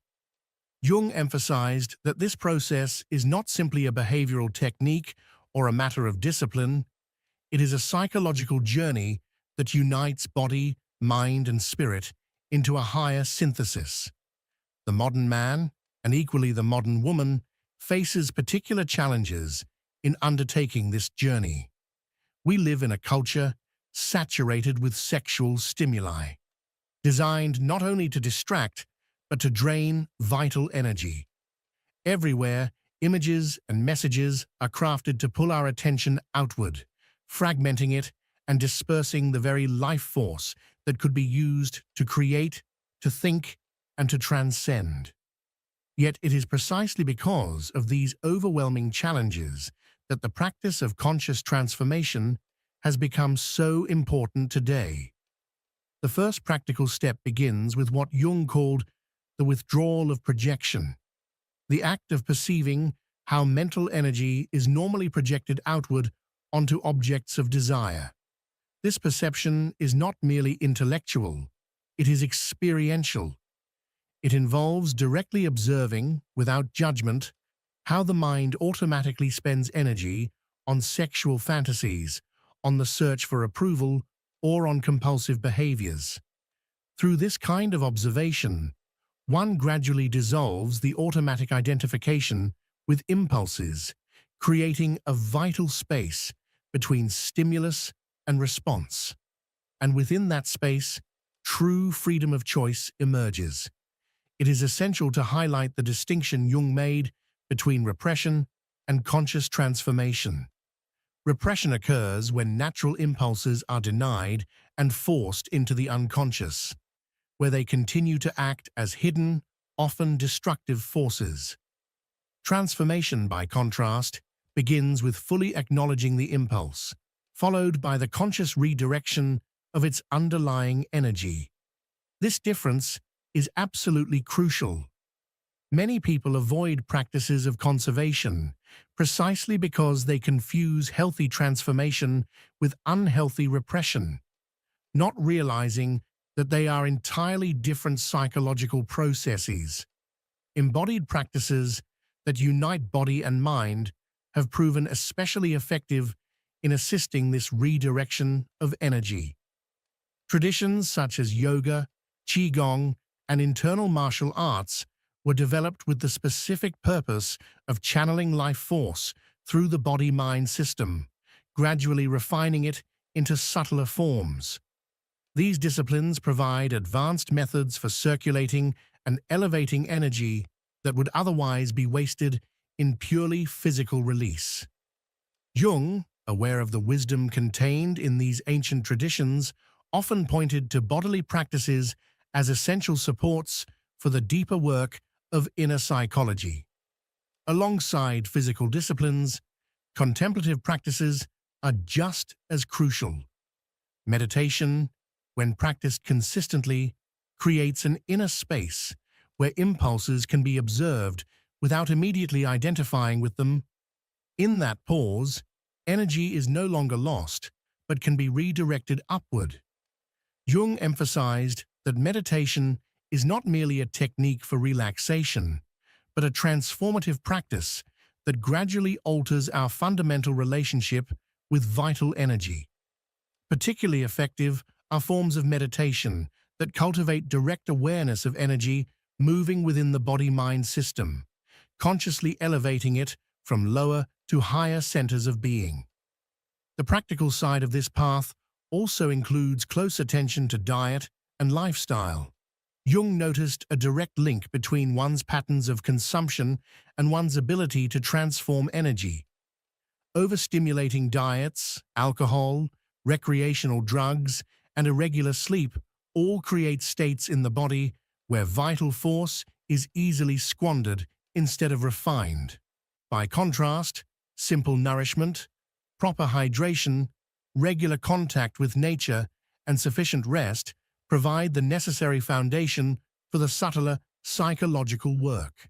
Jung emphasized that this process is not simply a behavioral technique or a matter of discipline. It is a psychological journey that unites body, mind, and spirit into a higher synthesis. The modern man, and equally the modern woman, faces particular challenges in undertaking this journey. We live in a culture saturated with sexual stimuli, designed not only to distract, but to drain vital energy. Everywhere, images and messages are crafted to pull our attention outward, fragmenting it and dispersing the very life force that could be used to create, to think, and to transcend. Yet it is precisely because of these overwhelming challenges that the practice of conscious transformation has become so important today. The first practical step begins with what Jung called the withdrawal of projection, the act of perceiving how mental energy is normally projected outward onto objects of desire. This perception is not merely intellectual, it is experiential. It involves directly observing, without judgment, how the mind automatically spends energy on sexual fantasies, on the search for approval, or on compulsive behaviors. Through this kind of observation, one gradually dissolves the automatic identification with impulses, creating a vital space between stimulus and response. And within that space, true freedom of choice emerges. It is essential to highlight the distinction Jung made between repression and conscious transformation. Repression occurs when natural impulses are denied and forced into the unconscious, where they continue to act as hidden, often destructive forces. Transformation, by contrast, begins with fully acknowledging the impulse, followed by the conscious redirection of its underlying energy. This difference is absolutely crucial. Many people avoid practices of conservation precisely because they confuse healthy transformation with unhealthy repression, not realizing that they are entirely different psychological processes. Embodied practices that unite body and mind have proven especially effective in assisting this redirection of energy. Traditions such as yoga, qigong, and internal martial arts were developed with the specific purpose of channeling life force through the body-mind system, gradually refining it into subtler forms. These disciplines provide advanced methods for circulating and elevating energy that would otherwise be wasted in purely physical release. Jung, aware of the wisdom contained in these ancient traditions, often pointed to bodily practices as essential supports for the deeper work of inner psychology. Alongside physical disciplines, contemplative practices are just as crucial. Meditation, when practiced consistently, creates an inner space where impulses can be observed without immediately identifying with them. In that pause, energy is no longer lost, but can be redirected upward. Jung emphasized that meditation is not merely a technique for relaxation, but a transformative practice that gradually alters our fundamental relationship with vital energy. Particularly effective are forms of meditation that cultivate direct awareness of energy moving within the body-mind system, consciously elevating it from lower to higher centers of being. The practical side of this path also includes close attention to diet and lifestyle. Jung noticed a direct link between one's patterns of consumption and one's ability to transform energy. Overstimulating diets, alcohol, recreational drugs, and irregular sleep all create states in the body where vital force is easily squandered instead of refined. By contrast, simple nourishment, proper hydration, regular contact with nature, and sufficient rest provide the necessary foundation for the subtler psychological work.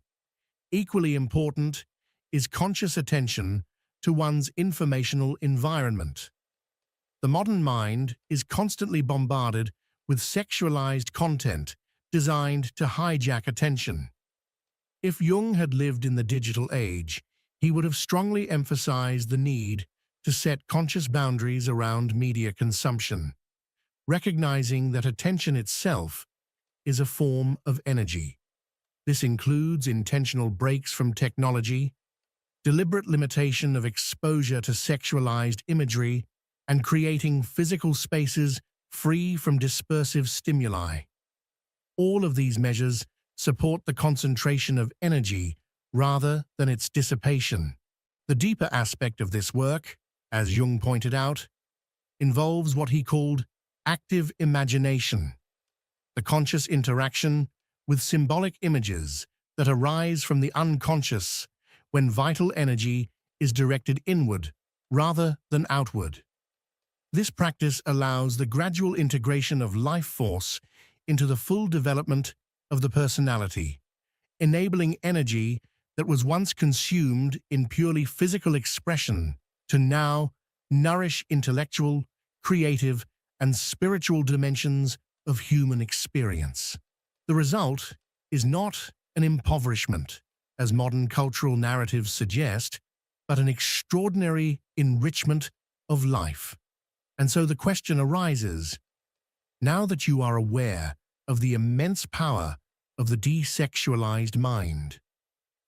Equally important is conscious attention to one's informational environment. The modern mind is constantly bombarded with sexualized content designed to hijack attention. If Jung had lived in the digital age, he would have strongly emphasized the need to set conscious boundaries around media consumption, recognizing that attention itself is a form of energy. This includes intentional breaks from technology, deliberate limitation of exposure to sexualized imagery, and creating physical spaces free from dispersive stimuli. All of these measures support the concentration of energy rather than its dissipation. The deeper aspect of this work, as Jung pointed out, involves what he called active imagination, the conscious interaction with symbolic images that arise from the unconscious when vital energy is directed inward rather than outward. This practice allows the gradual integration of life force into the full development of the personality, enabling energy that was once consumed in purely physical expression to now nourish intellectual, creative, and spiritual dimensions of human experience. The result is not an impoverishment, as modern cultural narratives suggest, but an extraordinary enrichment of life. And so the question arises, now that you are aware of the immense power of the desexualized mind,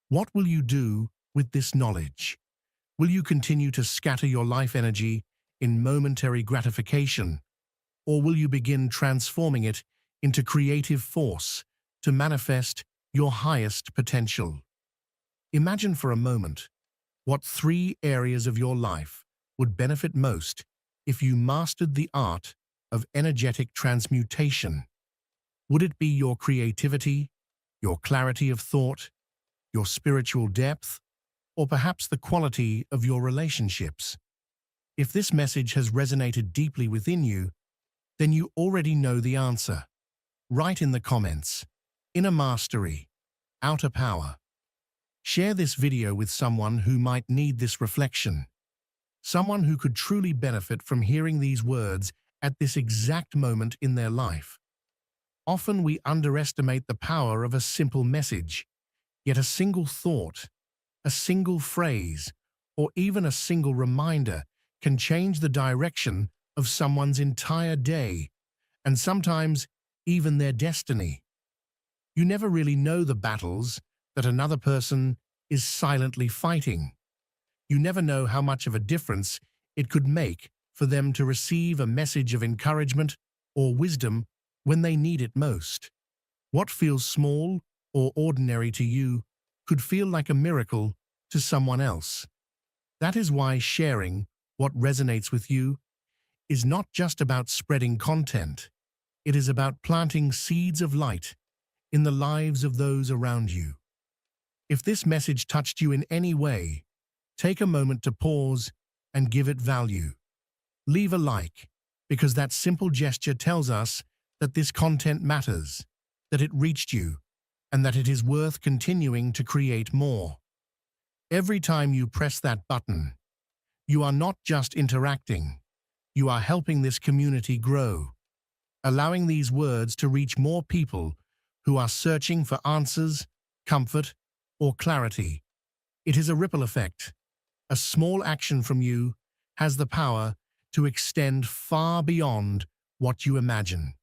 what will you do with this knowledge? Will you continue to scatter your life energy in momentary gratification, or will you begin transforming it into creative force to manifest your highest potential? Imagine for a moment what 3 areas of your life would benefit most if you mastered the art of energetic transmutation. Would it be your creativity, your clarity of thought, your spiritual depth, or perhaps the quality of your relationships? If this message has resonated deeply within you, then you already know the answer. Write in the comments, inner mastery, outer power. Share this video with someone who might need this reflection, someone who could truly benefit from hearing these words at this exact moment in their life. Often we underestimate the power of a simple message, yet a single thought, a single phrase, or even a single reminder can change the direction of someone's entire day, and sometimes even their destiny. You never really know the battles that another person is silently fighting. You never know how much of a difference it could make for them to receive a message of encouragement or wisdom when they need it most. What feels small or ordinary to you could feel like a miracle to someone else. That is why sharing what resonates with you is not just about spreading content. It is about planting seeds of light in the lives of those around you. If this message touched you in any way, take a moment to pause and give it value. Leave a like, because that simple gesture tells us that this content matters, that it reached you, and that it is worth continuing to create more. Every time you press that button, you are not just interacting, you are helping this community grow, allowing these words to reach more people who are searching for answers, comfort, or clarity. It is a ripple effect. A small action from you has the power to extend far beyond what you imagine,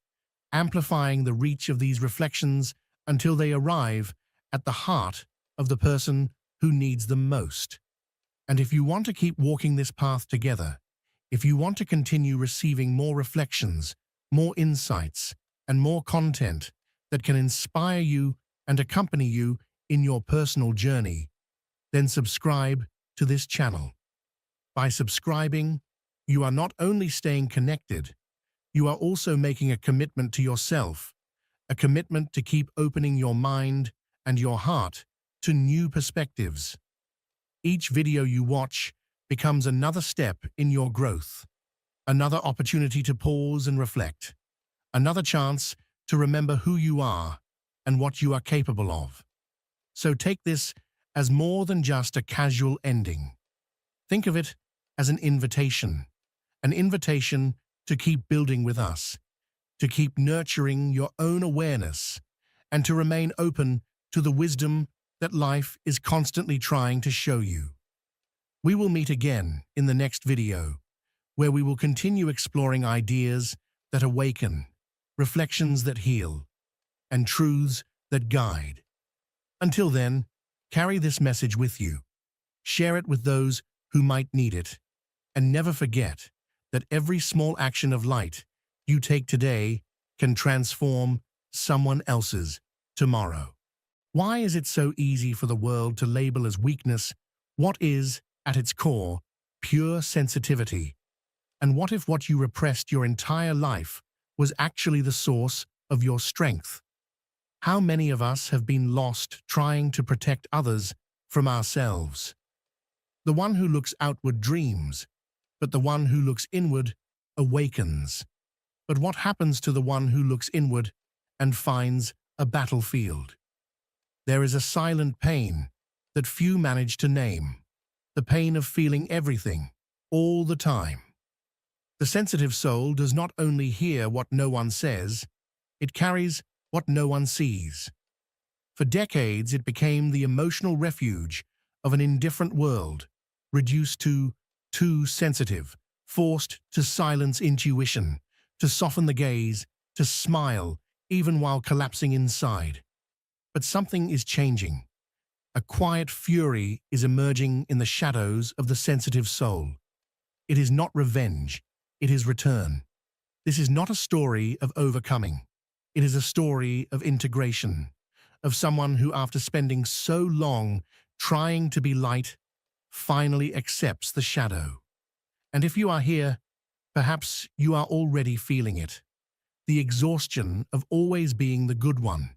amplifying the reach of these reflections until they arrive at the heart of the person who needs them most. And if you want to keep walking this path together, if you want to continue receiving more reflections, more insights, and more content that can inspire you and accompany you in your personal journey, then subscribe to this channel. By subscribing, you are not only staying connected, you are also making a commitment to yourself, a commitment to keep opening your mind and your heart to new perspectives. Each video you watch becomes another step in your growth, another opportunity to pause and reflect, another chance to remember who you are and what you are capable of. So take this as more than just a casual ending. Think of it as an invitation to keep building with us, to keep nurturing your own awareness, and to remain open to the wisdom that life is constantly trying to show you. We will meet again in the next video, where we will continue exploring ideas that awaken, reflections that heal, and truths that guide. Until then, carry this message with you. Share it with those who might need it, and never forget that every small action of light you take today can transform someone else's tomorrow. Why is it so easy for the world to label as weakness what is, at its core, pure sensitivity? And what if what you repressed your entire life was actually the source of your strength? How many of us have been lost trying to protect others from ourselves? The one who looks outward dreams, but the one who looks inward awakens. But what happens to the one who looks inward and finds a battlefield? There is a silent pain that few manage to name, the pain of feeling everything, all the time. The sensitive soul does not only hear what no one says, it carries what no one sees. For decades, it became the emotional refuge of an indifferent world, reduced to too sensitive, forced to silence intuition, to soften the gaze, to smile, even while collapsing inside. But something is changing. A quiet fury is emerging in the shadows of the sensitive soul. It is not revenge, it is return. This is not a story of overcoming. It is a story of integration, of someone who, after spending so long trying to be light, finally accepts the shadow. And if you are here, perhaps you are already feeling it. The exhaustion of always being the good one,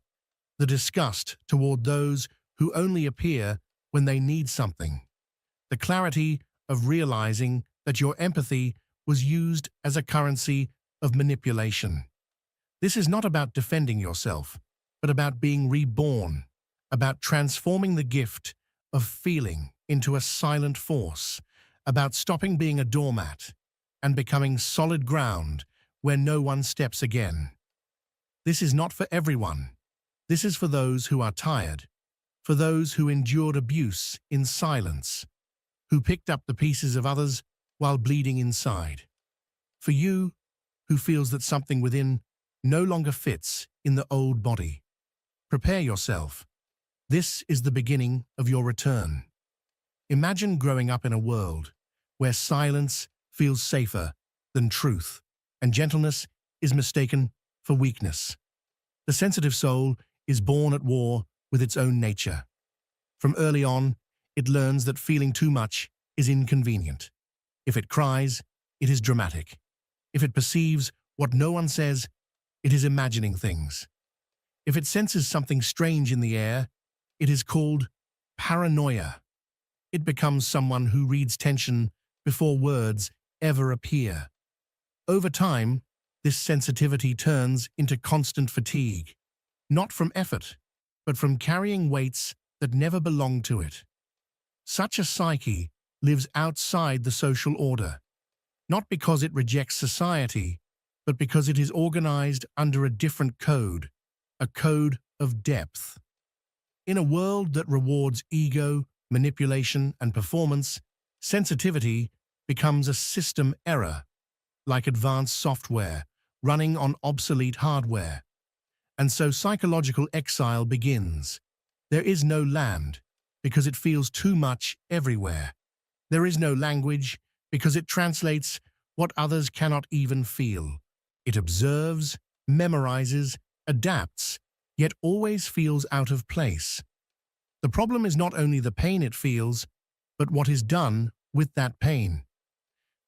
the disgust toward those who only appear when they need something, the clarity of realizing that your empathy was used as a currency of manipulation. This is not about defending yourself, but about being reborn, about transforming the gift of feeling into a silent force, about stopping being a doormat and becoming solid ground where no one steps again. This is not for everyone. This is for those who are tired, for those who endured abuse in silence, who picked up the pieces of others while bleeding inside. For you, who feels that something within no longer fits in the old body. Prepare yourself. This is the beginning of your return. Imagine growing up in a world where silence feels safer than truth, and gentleness is mistaken for weakness. The sensitive soul is born at war with its own nature. From early on, it learns that feeling too much is inconvenient. If it cries, it is dramatic. If it perceives what no one says, it is imagining things. If it senses something strange in the air, it is called paranoia. It becomes someone who reads tension before words ever appear. Over time, this sensitivity turns into constant fatigue, not from effort, but from carrying weights that never belonged to it. Such a psyche lives outside the social order, not because it rejects society, but because it is organized under a different code, a code of depth. In a world that rewards ego, manipulation, and performance, sensitivity becomes a system error, like advanced software running on obsolete hardware. And so psychological exile begins. There is no land, because it feels too much everywhere. There is no language, because it translates what others cannot even feel. It observes, memorizes, adapts, yet always feels out of place. The problem is not only the pain it feels, but what is done with that pain.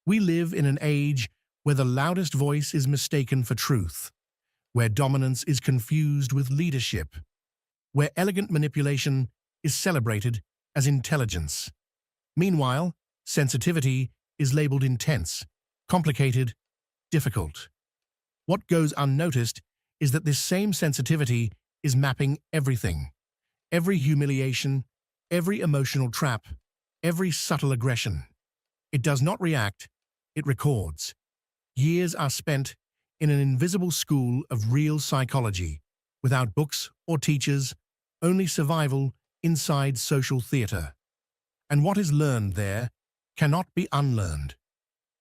We live in an age where the loudest voice is mistaken for truth, where dominance is confused with leadership, where elegant manipulation is celebrated as intelligence. Meanwhile, sensitivity is labeled intense, complicated, difficult. What goes unnoticed is that this same sensitivity is mapping everything. Every humiliation, every emotional trap, every subtle aggression. It does not react, it records. Years are spent in an invisible school of real psychology, without books or teachers, only survival inside social theater. And what is learned there cannot be unlearned.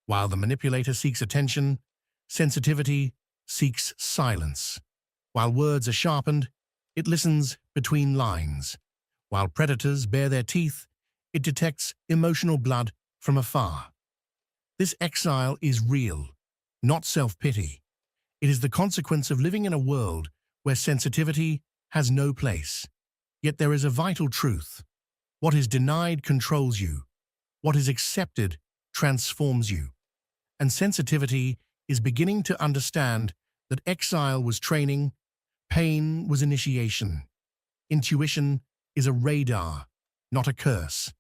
While the manipulator seeks attention, sensitivity seeks silence. While words are sharpened, it listens between lines. While predators bare their teeth, it detects emotional blood from afar. This exile is real, not self-pity. It is the consequence of living in a world where sensitivity has no place. Yet there is a vital truth. What is denied controls you. What is accepted transforms you. And sensitivity is beginning to understand that exile was training, pain was initiation. Intuition is a radar, not a curse.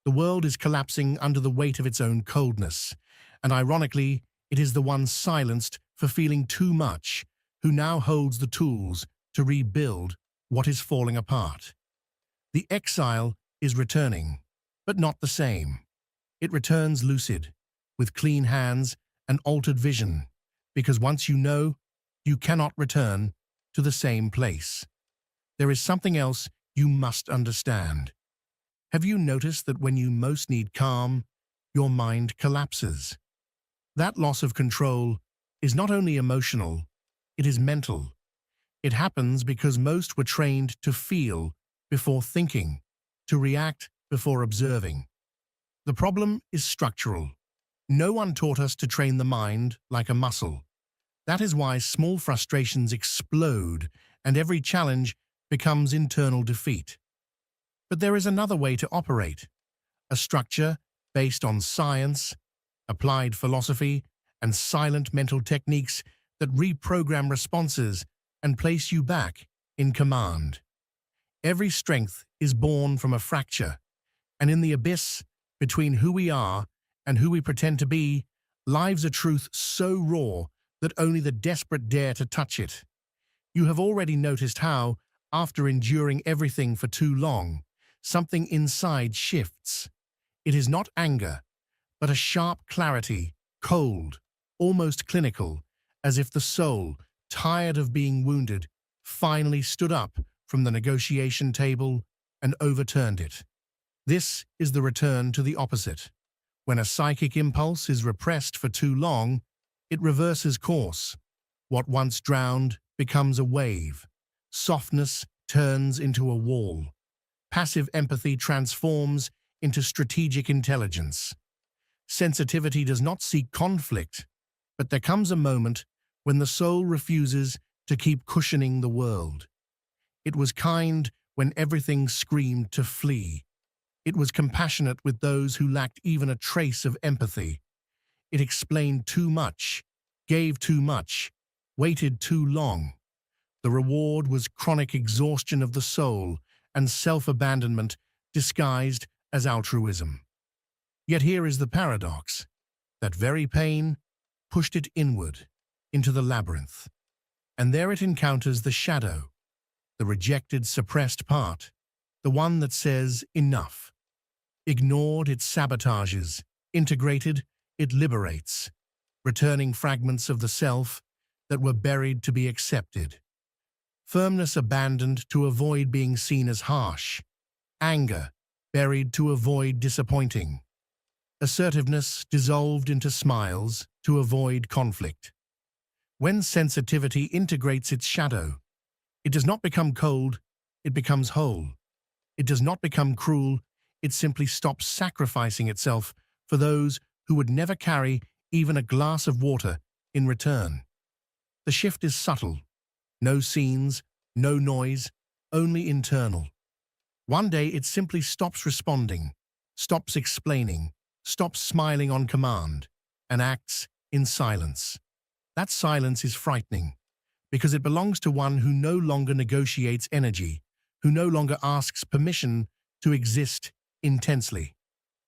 The world is collapsing under the weight of its own coldness, and ironically, it is the one silenced for feeling too much who now holds the tools to rebuild what is falling apart. The exile is returning, but not the same. It returns lucid, with clean hands and altered vision, because once you know, you cannot return to the same place. There is something else you must understand. Have you noticed that when you most need calm, your mind collapses? That loss of control is not only emotional, it is mental. It happens because most were trained to feel before thinking, to react before observing. The problem is structural. No one taught us to train the mind like a muscle. That is why small frustrations explode and every challenge becomes internal defeat. But there is another way to operate, a structure based on science, applied philosophy, and silent mental techniques that reprogram responses and place you back in command. Every strength is born from a fracture, and in the abyss between who we are and who we pretend to be, lives a truth so raw that only the desperate dare to touch it. You have already noticed how, after enduring everything for too long, something inside shifts. It is not anger, but a sharp clarity, cold, almost clinical, as if the soul, tired of being wounded, finally stood up from the negotiation table and overturned it. This is the return to the opposite. When a psychic impulse is repressed for too long, it reverses course. What once drowned becomes a wave. Softness turns into a wall. Passive empathy transforms into strategic intelligence. Sensitivity does not seek conflict, but there comes a moment when the soul refuses to keep cushioning the world. It was kind when everything screamed to flee. It was compassionate with those who lacked even a trace of empathy. It explained too much, gave too much, waited too long. The reward was chronic exhaustion of the soul and self-abandonment disguised as altruism. Yet here is the paradox. That very pain pushed it inward, into the labyrinth. And there it encounters the shadow, the rejected, suppressed part, the one that says enough. Ignored, it sabotages. Integrated, it liberates, returning fragments of the self that were buried to be accepted. Firmness abandoned to avoid being seen as harsh. Anger buried to avoid disappointing. Assertiveness dissolved into smiles to avoid conflict. When sensitivity integrates its shadow, it does not become cold, it becomes whole. It does not become cruel, it simply stops sacrificing itself for those who would never carry even a glass of water in return. The shift is subtle. No scenes, no noise, only internal. One day it simply stops responding, stops explaining, stops smiling on command, and acts in silence. That silence is frightening, because it belongs to one who no longer negotiates energy, who no longer asks permission to exist intensely.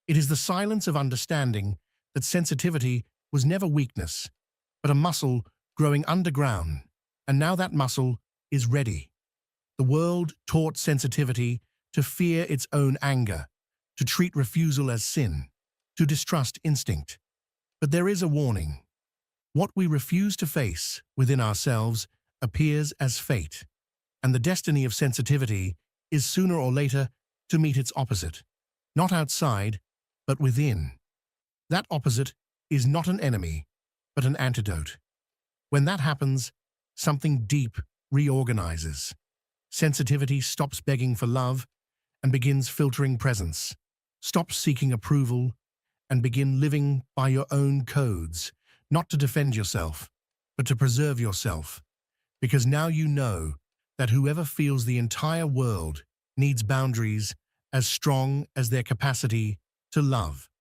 It is the silence of understanding that sensitivity was never weakness, but a muscle growing underground, and now that muscle is ready. The world taught sensitivity to fear its own anger, to treat refusal as sin, to distrust instinct. But there is a warning. What we refuse to face within ourselves appears as fate, and the destiny of sensitivity is sooner or later to meet its opposite, not outside, but within. That opposite is not an enemy, but an antidote. When that happens, something deep reorganizes. Sensitivity stops begging for love and begins filtering presence. Stop seeking approval and begin living by your own codes, not to defend yourself, but to preserve yourself. Because now you know that whoever feels the entire world needs boundaries as strong as their capacity to love.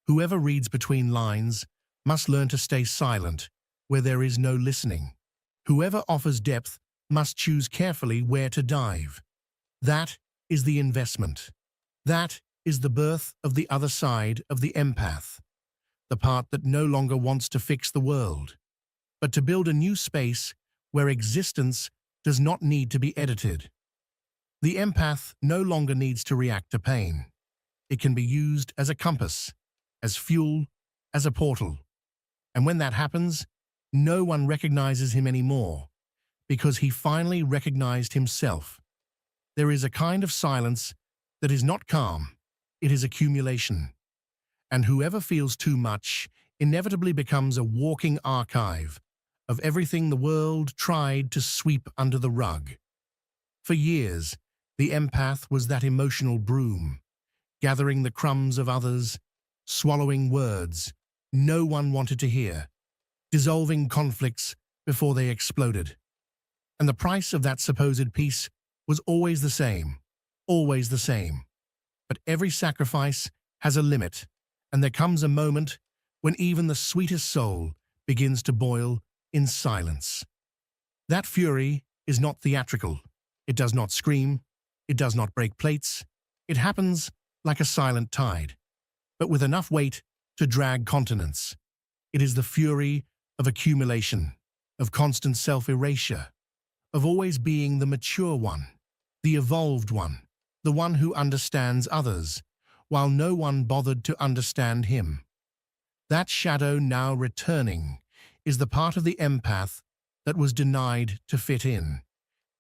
Whoever reads between lines must learn to stay silent where there is no listening. Whoever offers depth must choose carefully where to dive. That is the investment. That is the birth of the other side of the empath, the part that no longer wants to fix the world, but to build a new space where existence does not need to be edited. The empath no longer needs to react to pain. It can be used as a compass, as fuel, as a portal. And when that happens, no one recognizes him anymore, because he finally recognized himself. There is a kind of silence that is not calm, it is accumulation. And whoever feels too much inevitably becomes a walking archive of everything the world tried to sweep under the rug. For years, the empath was that emotional broom, gathering the crumbs of others, swallowing words no one wanted to hear, dissolving conflicts before they exploded. And the price of that supposed peace was always the same, always the same. But every sacrifice has a limit, and there comes a moment when even the sweetest soul begins to boil in silence. That fury is not theatrical. It does not scream. It does not break plates. It happens like a silent tide, but with enough weight to drag continents. It is the fury of accumulation, of constant self-erasure, of always being the mature one, the evolved one, the one who understands others, while no one bothered to understand him. That shadow now returning is the part of the empath that was denied to fit in.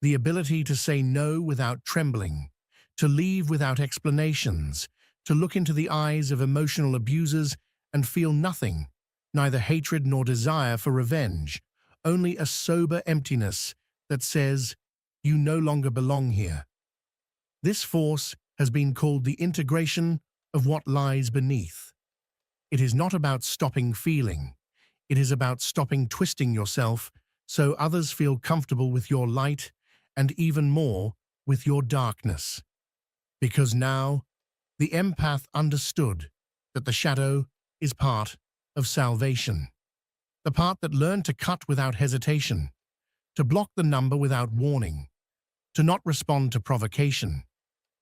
The ability to say no without trembling, to leave without explanations, to look into the eyes of emotional abusers and feel nothing, neither hatred nor desire for revenge, only a sober emptiness that says, "You no longer belong here." This force has been called the integration of what lies beneath. It is not about stopping feeling. It is about stopping twisting yourself so others feel comfortable with your light and even more with your darkness. Because now, the empath understood that the shadow is part of salvation. The part that learned to cut without hesitation, to block the number without warning, to not respond to provocation,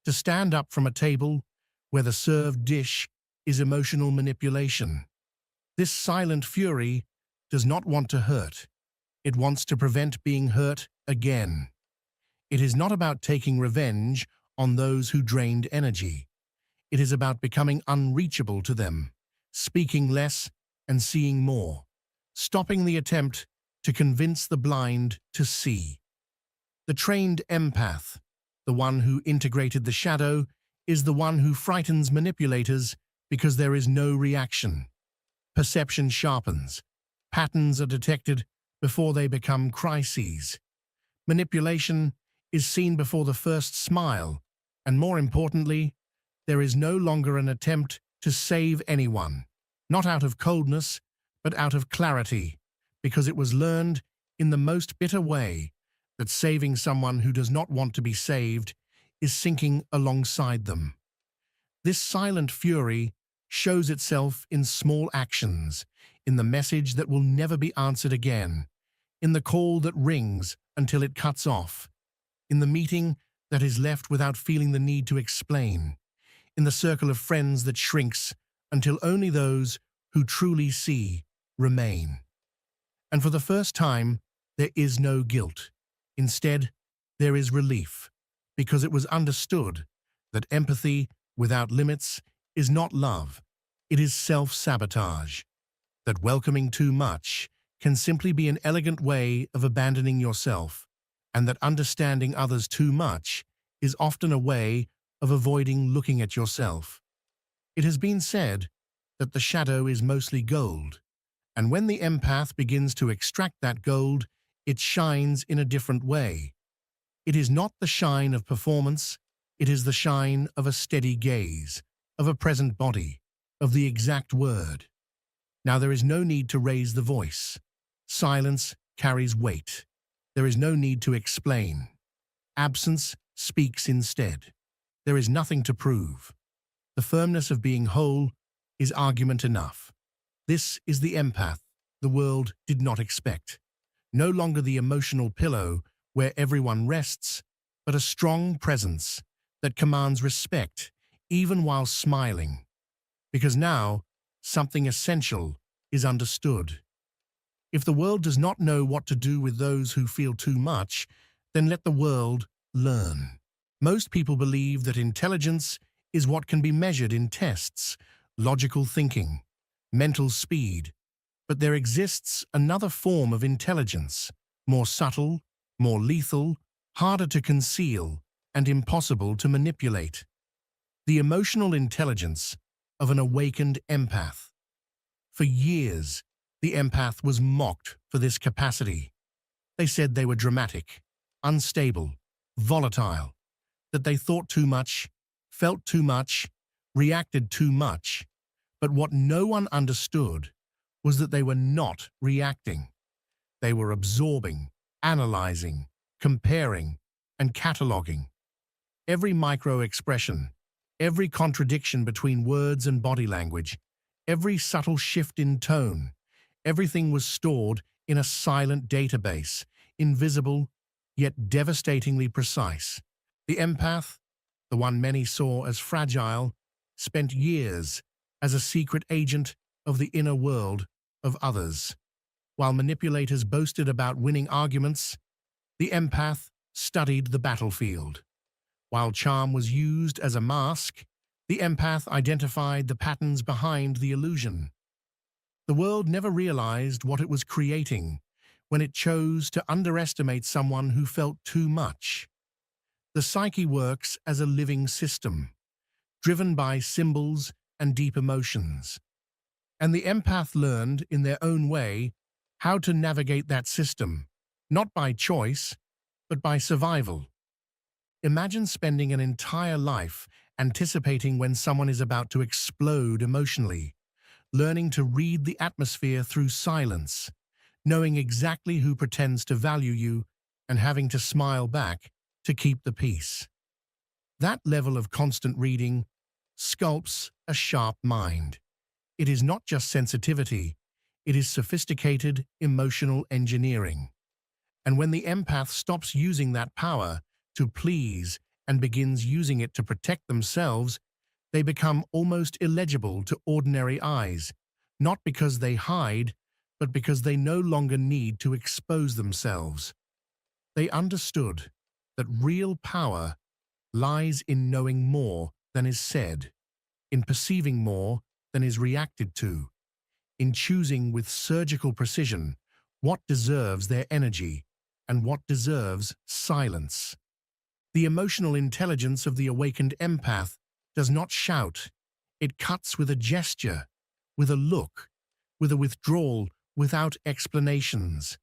to stand up from a table where the served dish is emotional manipulation. This silent fury does not want to hurt. It wants to prevent being hurt again. It is not about taking revenge on those who drained energy. It is about becoming unreachable to them, speaking less and seeing more, stopping the attempt to convince the blind to see. The trained empath, the one who integrated the shadow, is the one who frightens manipulators because there is no reaction. Perception sharpens. Patterns are detected before they become crises. Manipulation is seen before the first smile, and more importantly, there is no longer an attempt to save anyone, not out of coldness, but out of clarity, because it was learned in the most bitter way that saving someone who does not want to be saved is sinking alongside them. This silent fury shows itself in small actions, in the message that will never be answered again, in the call that rings until it cuts off, in the meeting that is left without feeling the need to explain, in the circle of friends that shrinks until only those who truly see remain. And for the first time, there is no guilt. Instead, there is relief, because it was understood that empathy without limits is not love, it is self-sabotage. That welcoming too much can simply be an elegant way of abandoning yourself, and that understanding others too much is often a way of avoiding looking at yourself. It has been said that the shadow is mostly gold, and when the empath begins to extract that gold, it shines in a different way. It is not the shine of performance, it is the shine of a steady gaze, of a present body, of the exact word. Now there is no need to raise the voice. Silence carries weight. There is no need to explain. Absence speaks instead. There is nothing to prove. The firmness of being whole is argument enough. This is the empath the world did not expect. No longer the emotional pillow where everyone rests, but a strong presence that commands respect even while smiling. Because now, something essential is understood. If the world does not know what to do with those who feel too much, then let the world learn. Most people believe that intelligence is what can be measured in tests, logical thinking, mental speed. But there exists another form of intelligence, more subtle, more lethal, harder to conceal, and impossible to manipulate. The emotional intelligence of an awakened empath. For years, the empath was mocked for this capacity. They said they were dramatic, unstable, volatile, that they thought too much, felt too much, reacted too much. But what no one understood was that they were not reacting. They were absorbing, analyzing, comparing, and cataloging. Every micro-expression, every contradiction between words and body language, every subtle shift in tone, everything was stored in a silent database, invisible, yet devastatingly precise. The empath, the one many saw as fragile, spent years as a secret agent of the inner world of others. While manipulators boasted about winning arguments, the empath studied the battlefield. While charm was used as a mask, the empath identified the patterns behind the illusion. The world never realized what it was creating when it chose to underestimate someone who felt too much. The psyche works as a living system, driven by symbols and deep emotions. And the empath learned, in their own way, how to navigate that system, not by choice, but by survival. Imagine spending an entire life anticipating when someone is about to explode emotionally, learning to read the atmosphere through silence, knowing exactly who pretends to value you, and having to smile back to keep the peace. That level of constant reading sculpts a sharp mind. It is not just sensitivity, it is sophisticated emotional engineering. And when the empath stops using that power to please and begins using it to protect themselves, they become almost illegible to ordinary eyes, not because they hide, but because they no longer need to expose themselves. They understood that real power lies in knowing more than is said, in perceiving more than is reacted to, in choosing with surgical precision what deserves their energy and what deserves silence. The emotional intelligence of the awakened empath does not shout. It cuts with a gesture, with a look, with a withdrawal without explanations.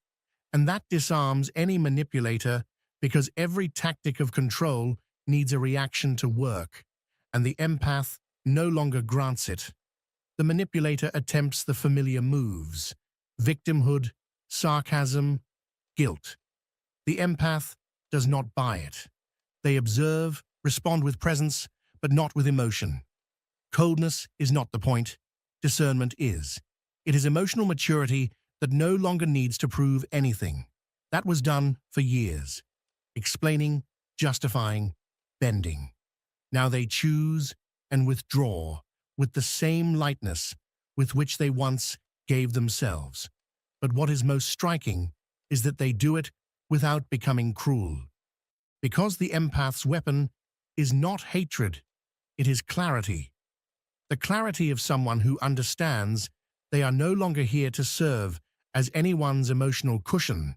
And that disarms any manipulator, because every tactic of control needs a reaction to work, and the empath no longer grants it. The manipulator attempts the familiar moves: victimhood, sarcasm, guilt. The empath does not buy it. They observe, respond with presence, but not with emotion. Coldness is not the point. Discernment is. It is emotional maturity that no longer needs to prove anything. That was done for years. Explaining, justifying, bending. Now they choose and withdraw with the same lightness with which they once gave themselves. But what is most striking is that they do it without becoming cruel. Because the empath's weapon is not hatred, it is clarity. The clarity of someone who understands they are no longer here to serve as anyone's emotional cushion.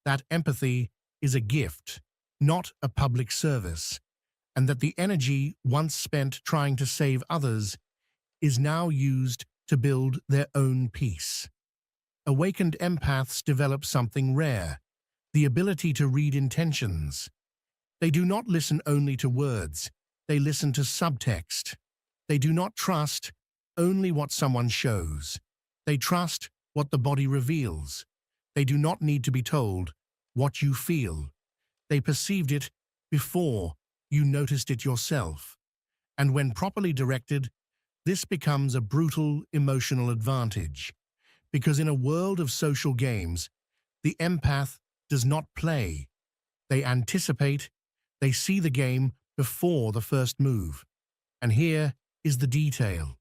That empathy is a gift, not a public service, and that the energy once spent trying to save others is now used to build their own peace. Awakened empaths develop something rare: the ability to read intentions. They do not listen only to words, they listen to subtext. They do not trust only what someone shows. They trust what the body reveals. They do not need to be told what you feel. They perceived it before you noticed it yourself. And when properly directed, this becomes a brutal emotional advantage. Because in a world of social games, the empath does not play. They anticipate, they see the game before the first move. And here is the detail: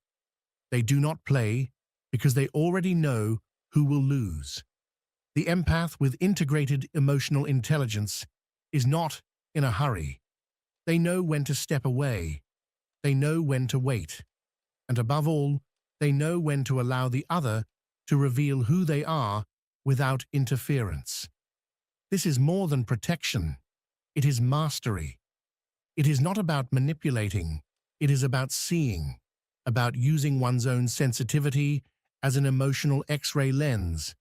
they do not play because they already know who will lose. The empath with integrated emotional intelligence is not in a hurry. They know when to step away. They know when to wait. And above all, they know when to allow the other to reveal who they are without interference. This is more than protection. It is mastery. It is not about manipulating. It is about seeing, about using one's own sensitivity as an emotional X-ray lens,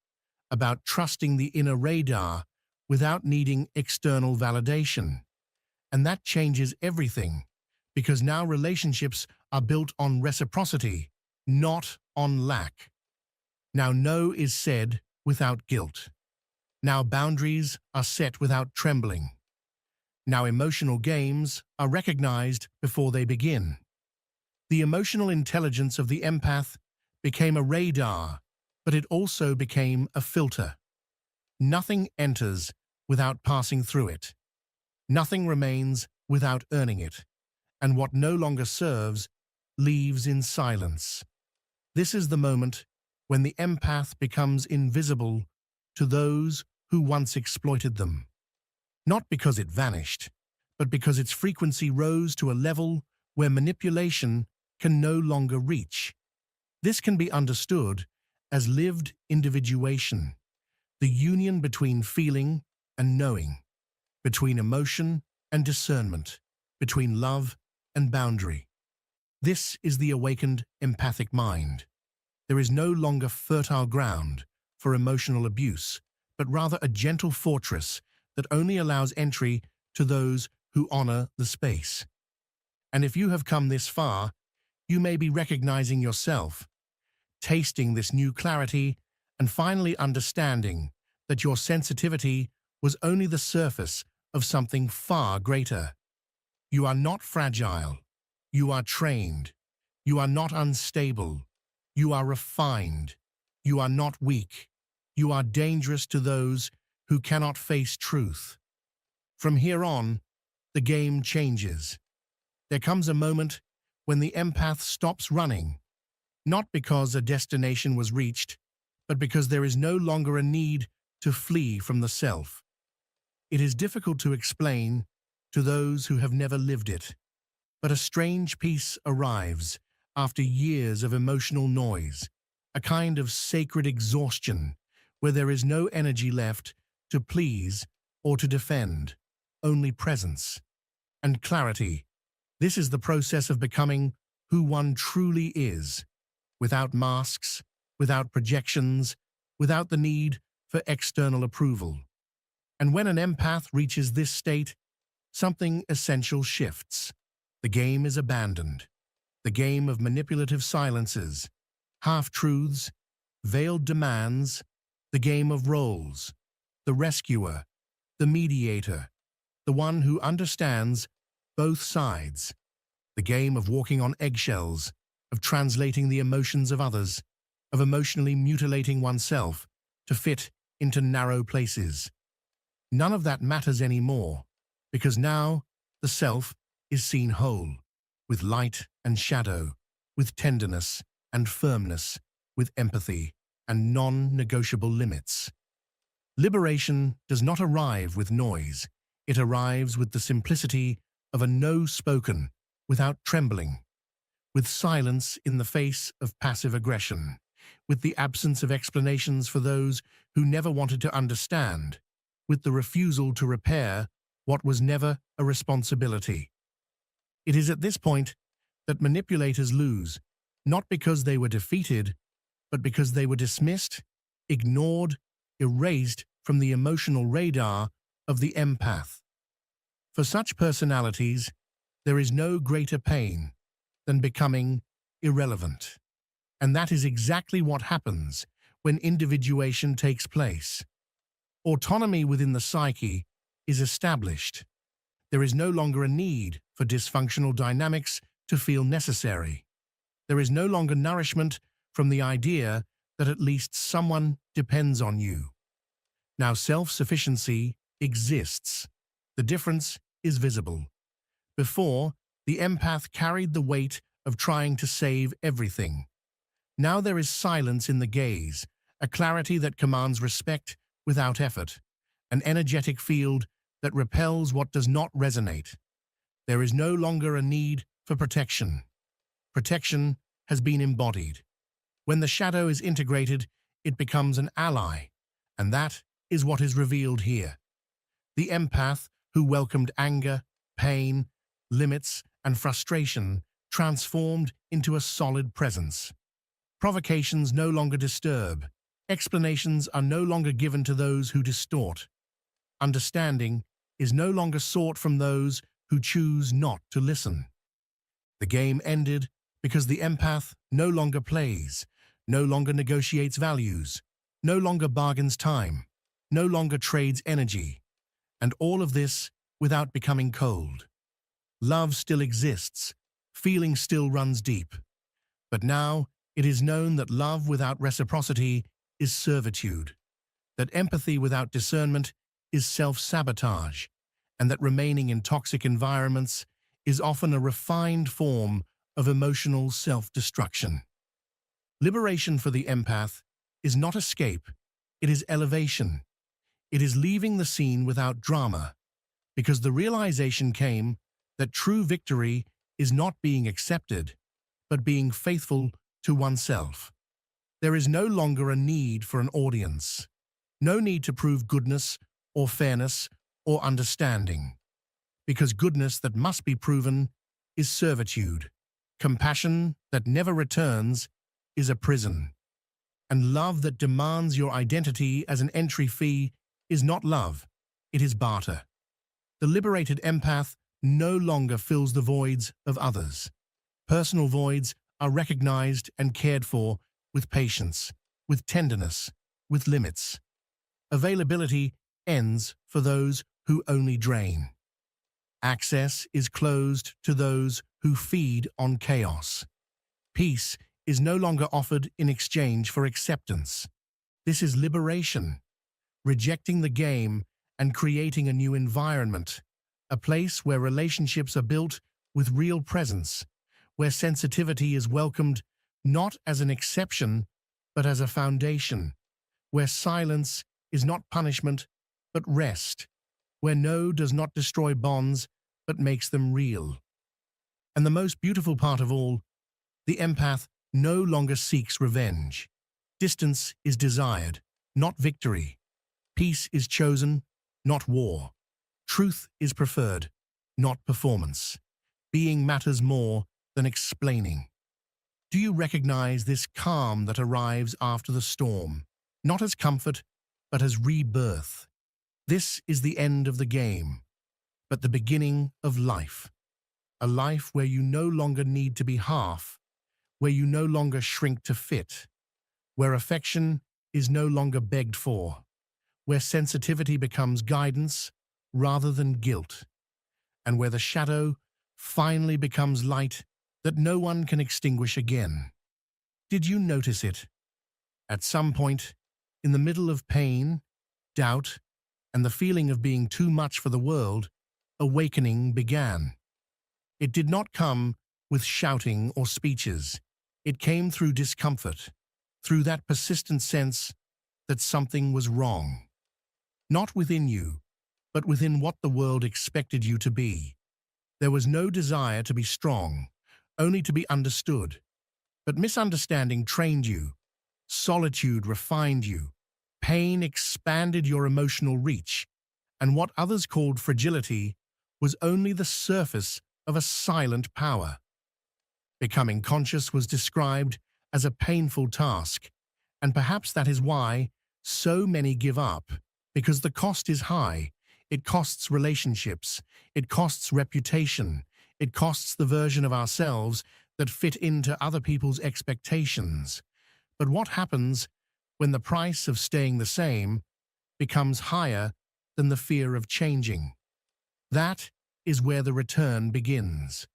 about trusting the inner radar without needing external validation. And that changes everything, because now relationships are built on reciprocity, not on lack. Now no is said without guilt. Now boundaries are set without trembling. Now emotional games are recognized before they begin. The emotional intelligence of the empath became a radar, but it also became a filter. Nothing enters without passing through it. Nothing remains without earning it. And what no longer serves leaves in silence. This is the moment when the empath becomes invisible to those who once exploited them. Not because it vanished, but because its frequency rose to a level where manipulation can no longer reach. This can be understood as lived individuation, the union between feeling and knowing, between emotion and discernment, between love and boundary. This is the awakened empathic mind. There is no longer fertile ground for emotional abuse, but rather a gentle fortress that only allows entry to those who honor the space. And if you have come this far, you may be recognizing yourself, tasting this new clarity, and finally understanding that your sensitivity was only the surface of something far greater. You are not fragile. You are trained. You are not unstable. You are refined. You are not weak. You are dangerous to those who cannot face truth. From here on, the game changes. There comes a moment when the empath stops running, not because a destination was reached, but because there is no longer a need to flee from the self. It is difficult to explain to those who have never lived it, but a strange peace arrives after years of emotional noise, a kind of sacred exhaustion where there is no energy left to please or to defend, only presence and clarity. This is the process of becoming who one truly is, without masks, without projections, without the need for external approval. And when an empath reaches this state, something essential shifts. The game is abandoned. The game of manipulative silences, half-truths, veiled demands, the game of roles, the rescuer, the mediator, the one who understands both sides, the game of walking on eggshells, of translating the emotions of others, of emotionally mutilating oneself to fit into narrow places. None of that matters anymore, because now the self is seen whole, with light and shadow, with tenderness and firmness, with empathy and non-negotiable limits. Liberation does not arrive with noise. It arrives with the simplicity of a no spoken without trembling, with silence in the face of passive aggression, with the absence of explanations for those who never wanted to understand, with the refusal to repair what was never a responsibility. It is at this point that manipulators lose, not because they were defeated, but because they were dismissed, ignored, erased from the emotional radar of the empath. For such personalities, there is no greater pain than becoming irrelevant. And that is exactly what happens when individuation takes place. Autonomy within the psyche is established. There is no longer a need for dysfunctional dynamics to feel necessary. There is no longer nourishment from the idea that at least someone depends on you. Now self-sufficiency exists. The difference is visible. Before, the empath carried the weight of trying to save everything. Now there is silence in the gaze, a clarity that commands respect without effort, an energetic field that repels what does not resonate. There is no longer a need for protection. Protection has been embodied. When the shadow is integrated, it becomes an ally, and that is what is revealed here. The empath who welcomed anger, pain, limits, and frustration transformed into a solid presence. Provocations no longer disturb. Explanations are no longer given to those who distort. Understanding is no longer sought from those who choose not to listen. The game ended because the empath no longer plays, no longer negotiates values, no longer bargains time, no longer trades energy, and all of this without becoming cold. Love still exists, feeling still runs deep, but now it is known that love without reciprocity is servitude, that empathy without discernment is self-sabotage, and that remaining in toxic environments is often a refined form of emotional self-destruction. Liberation for the empath is not escape, it is elevation. It is leaving the scene without drama, because the realization came that true victory is not being accepted, but being faithful to oneself. There is no longer a need for an audience, no need to prove goodness or fairness or understanding, because goodness that must be proven is servitude. Compassion that never returns is a prison. And love that demands your identity as an entry fee is not love, it is barter. The liberated empath no longer fills the voids of others. Personal voids are recognized and cared for with patience, with tenderness, with limits. Availability ends for those who only drain. Access is closed to those who feed on chaos. Peace is no longer offered in exchange for acceptance. This is liberation, rejecting the game and creating a new environment, a place where relationships are built with real presence, where sensitivity is welcomed not as an exception, but as a foundation, where silence is not punishment, but rest, where no does not destroy bonds, but makes them real. And the most beautiful part of all, the empath no longer seeks revenge. Distance is desired, not victory. Peace is chosen, not war. Truth is preferred, not performance. Being matters more than explaining. Do you recognize this calm that arrives after the storm, not as comfort, but as rebirth? This is the end of the game, but the beginning of life. A life where you no longer need to be half, where you no longer shrink to fit, where affection is no longer begged for, where sensitivity becomes guidance rather than guilt, and where the shadow finally becomes light that no one can extinguish again. Did you notice it? At some point, in the middle of pain, doubt, and the feeling of being too much for the world, awakening began. It did not come with shouting or speeches. It came through discomfort, through that persistent sense that something was wrong. Not within you, but within what the world expected you to be. There was no desire to be strong, only to be understood. But misunderstanding trained you. Solitude refined you. Pain expanded your emotional reach. And what others called fragility was only the surface of a silent power. Becoming conscious was described as a painful task, and perhaps that is why so many give up, because the cost is high. It costs relationships, it costs reputation, it costs the version of ourselves that fit into other people's expectations. But what happens when the price of staying the same becomes higher than the fear of changing? That is where the return begins.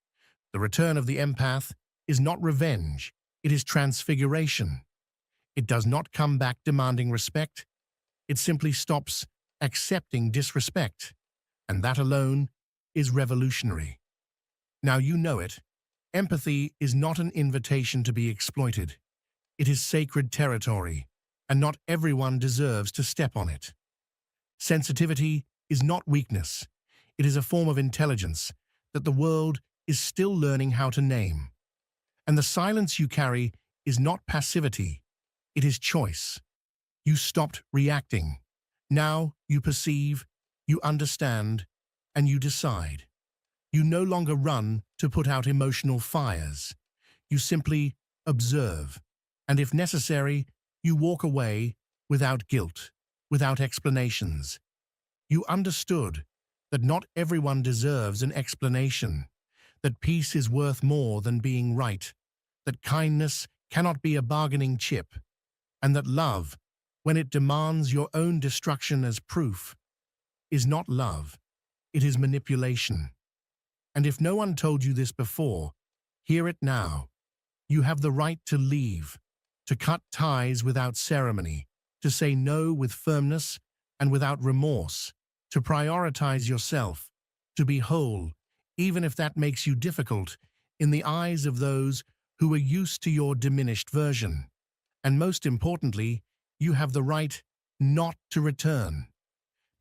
The return of the empath is not revenge, it is transfiguration. It does not come back demanding respect, it simply stops accepting disrespect, and that alone is revolutionary. Now you know it. Empathy is not an invitation to be exploited. It is sacred territory, and not everyone deserves to step on it. Sensitivity is not weakness. It is a form of intelligence that the world is still learning how to name. And the silence you carry is not passivity. It is choice. You stopped reacting. Now you perceive, you understand, and you decide. You no longer run to put out emotional fires. You simply observe, and if necessary, you walk away without guilt, without explanations. You understood that not everyone deserves an explanation, that peace is worth more than being right, that kindness cannot be a bargaining chip, and that love, when it demands your own destruction as proof, is not love, it is manipulation. And if no one told you this before, hear it now. You have the right to leave, to cut ties without ceremony, to say no with firmness and without remorse, to prioritize yourself, to be whole, even if that makes you difficult in the eyes of those who are used to your diminished version. And most importantly, you have the right not to return.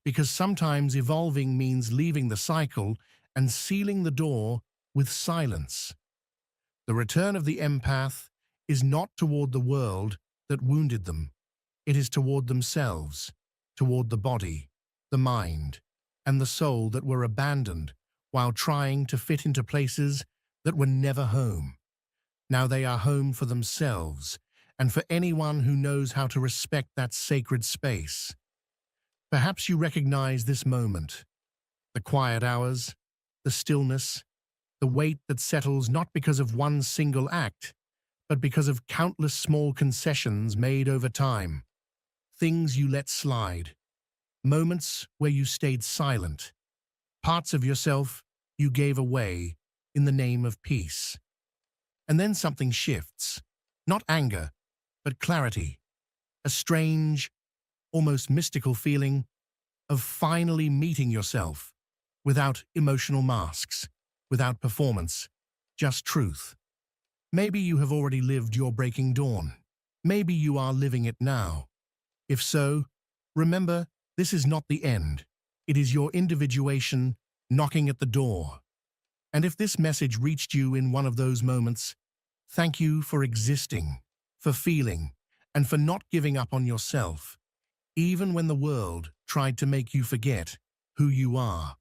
because sometimes evolving means leaving the cycle and sealing the door with silence. The return of the empath is not toward the world that wounded them. It is toward themselves, toward the body, the mind, and the soul that were abandoned while trying to fit into places that were never home. Now they are home for themselves and for anyone who knows how to respect that sacred space. Perhaps you recognize this moment, the quiet hours, the stillness, the weight that settles not because of one single act, but because of countless small concessions made over time. Things you let slide, moments where you stayed silent, parts of yourself you gave away in the name of peace. And then something shifts, not anger, but clarity, a strange, almost mystical feeling of finally meeting yourself without emotional masks, without performance, just truth. Maybe you have already lived your breaking dawn. Maybe you are living it now. If so, remember, this is not the end. It is your individuation knocking at the door. And if this message reached you in one of those moments, thank you for existing, for feeling, and for not giving up on yourself, even when the world tried to make you forget who you are.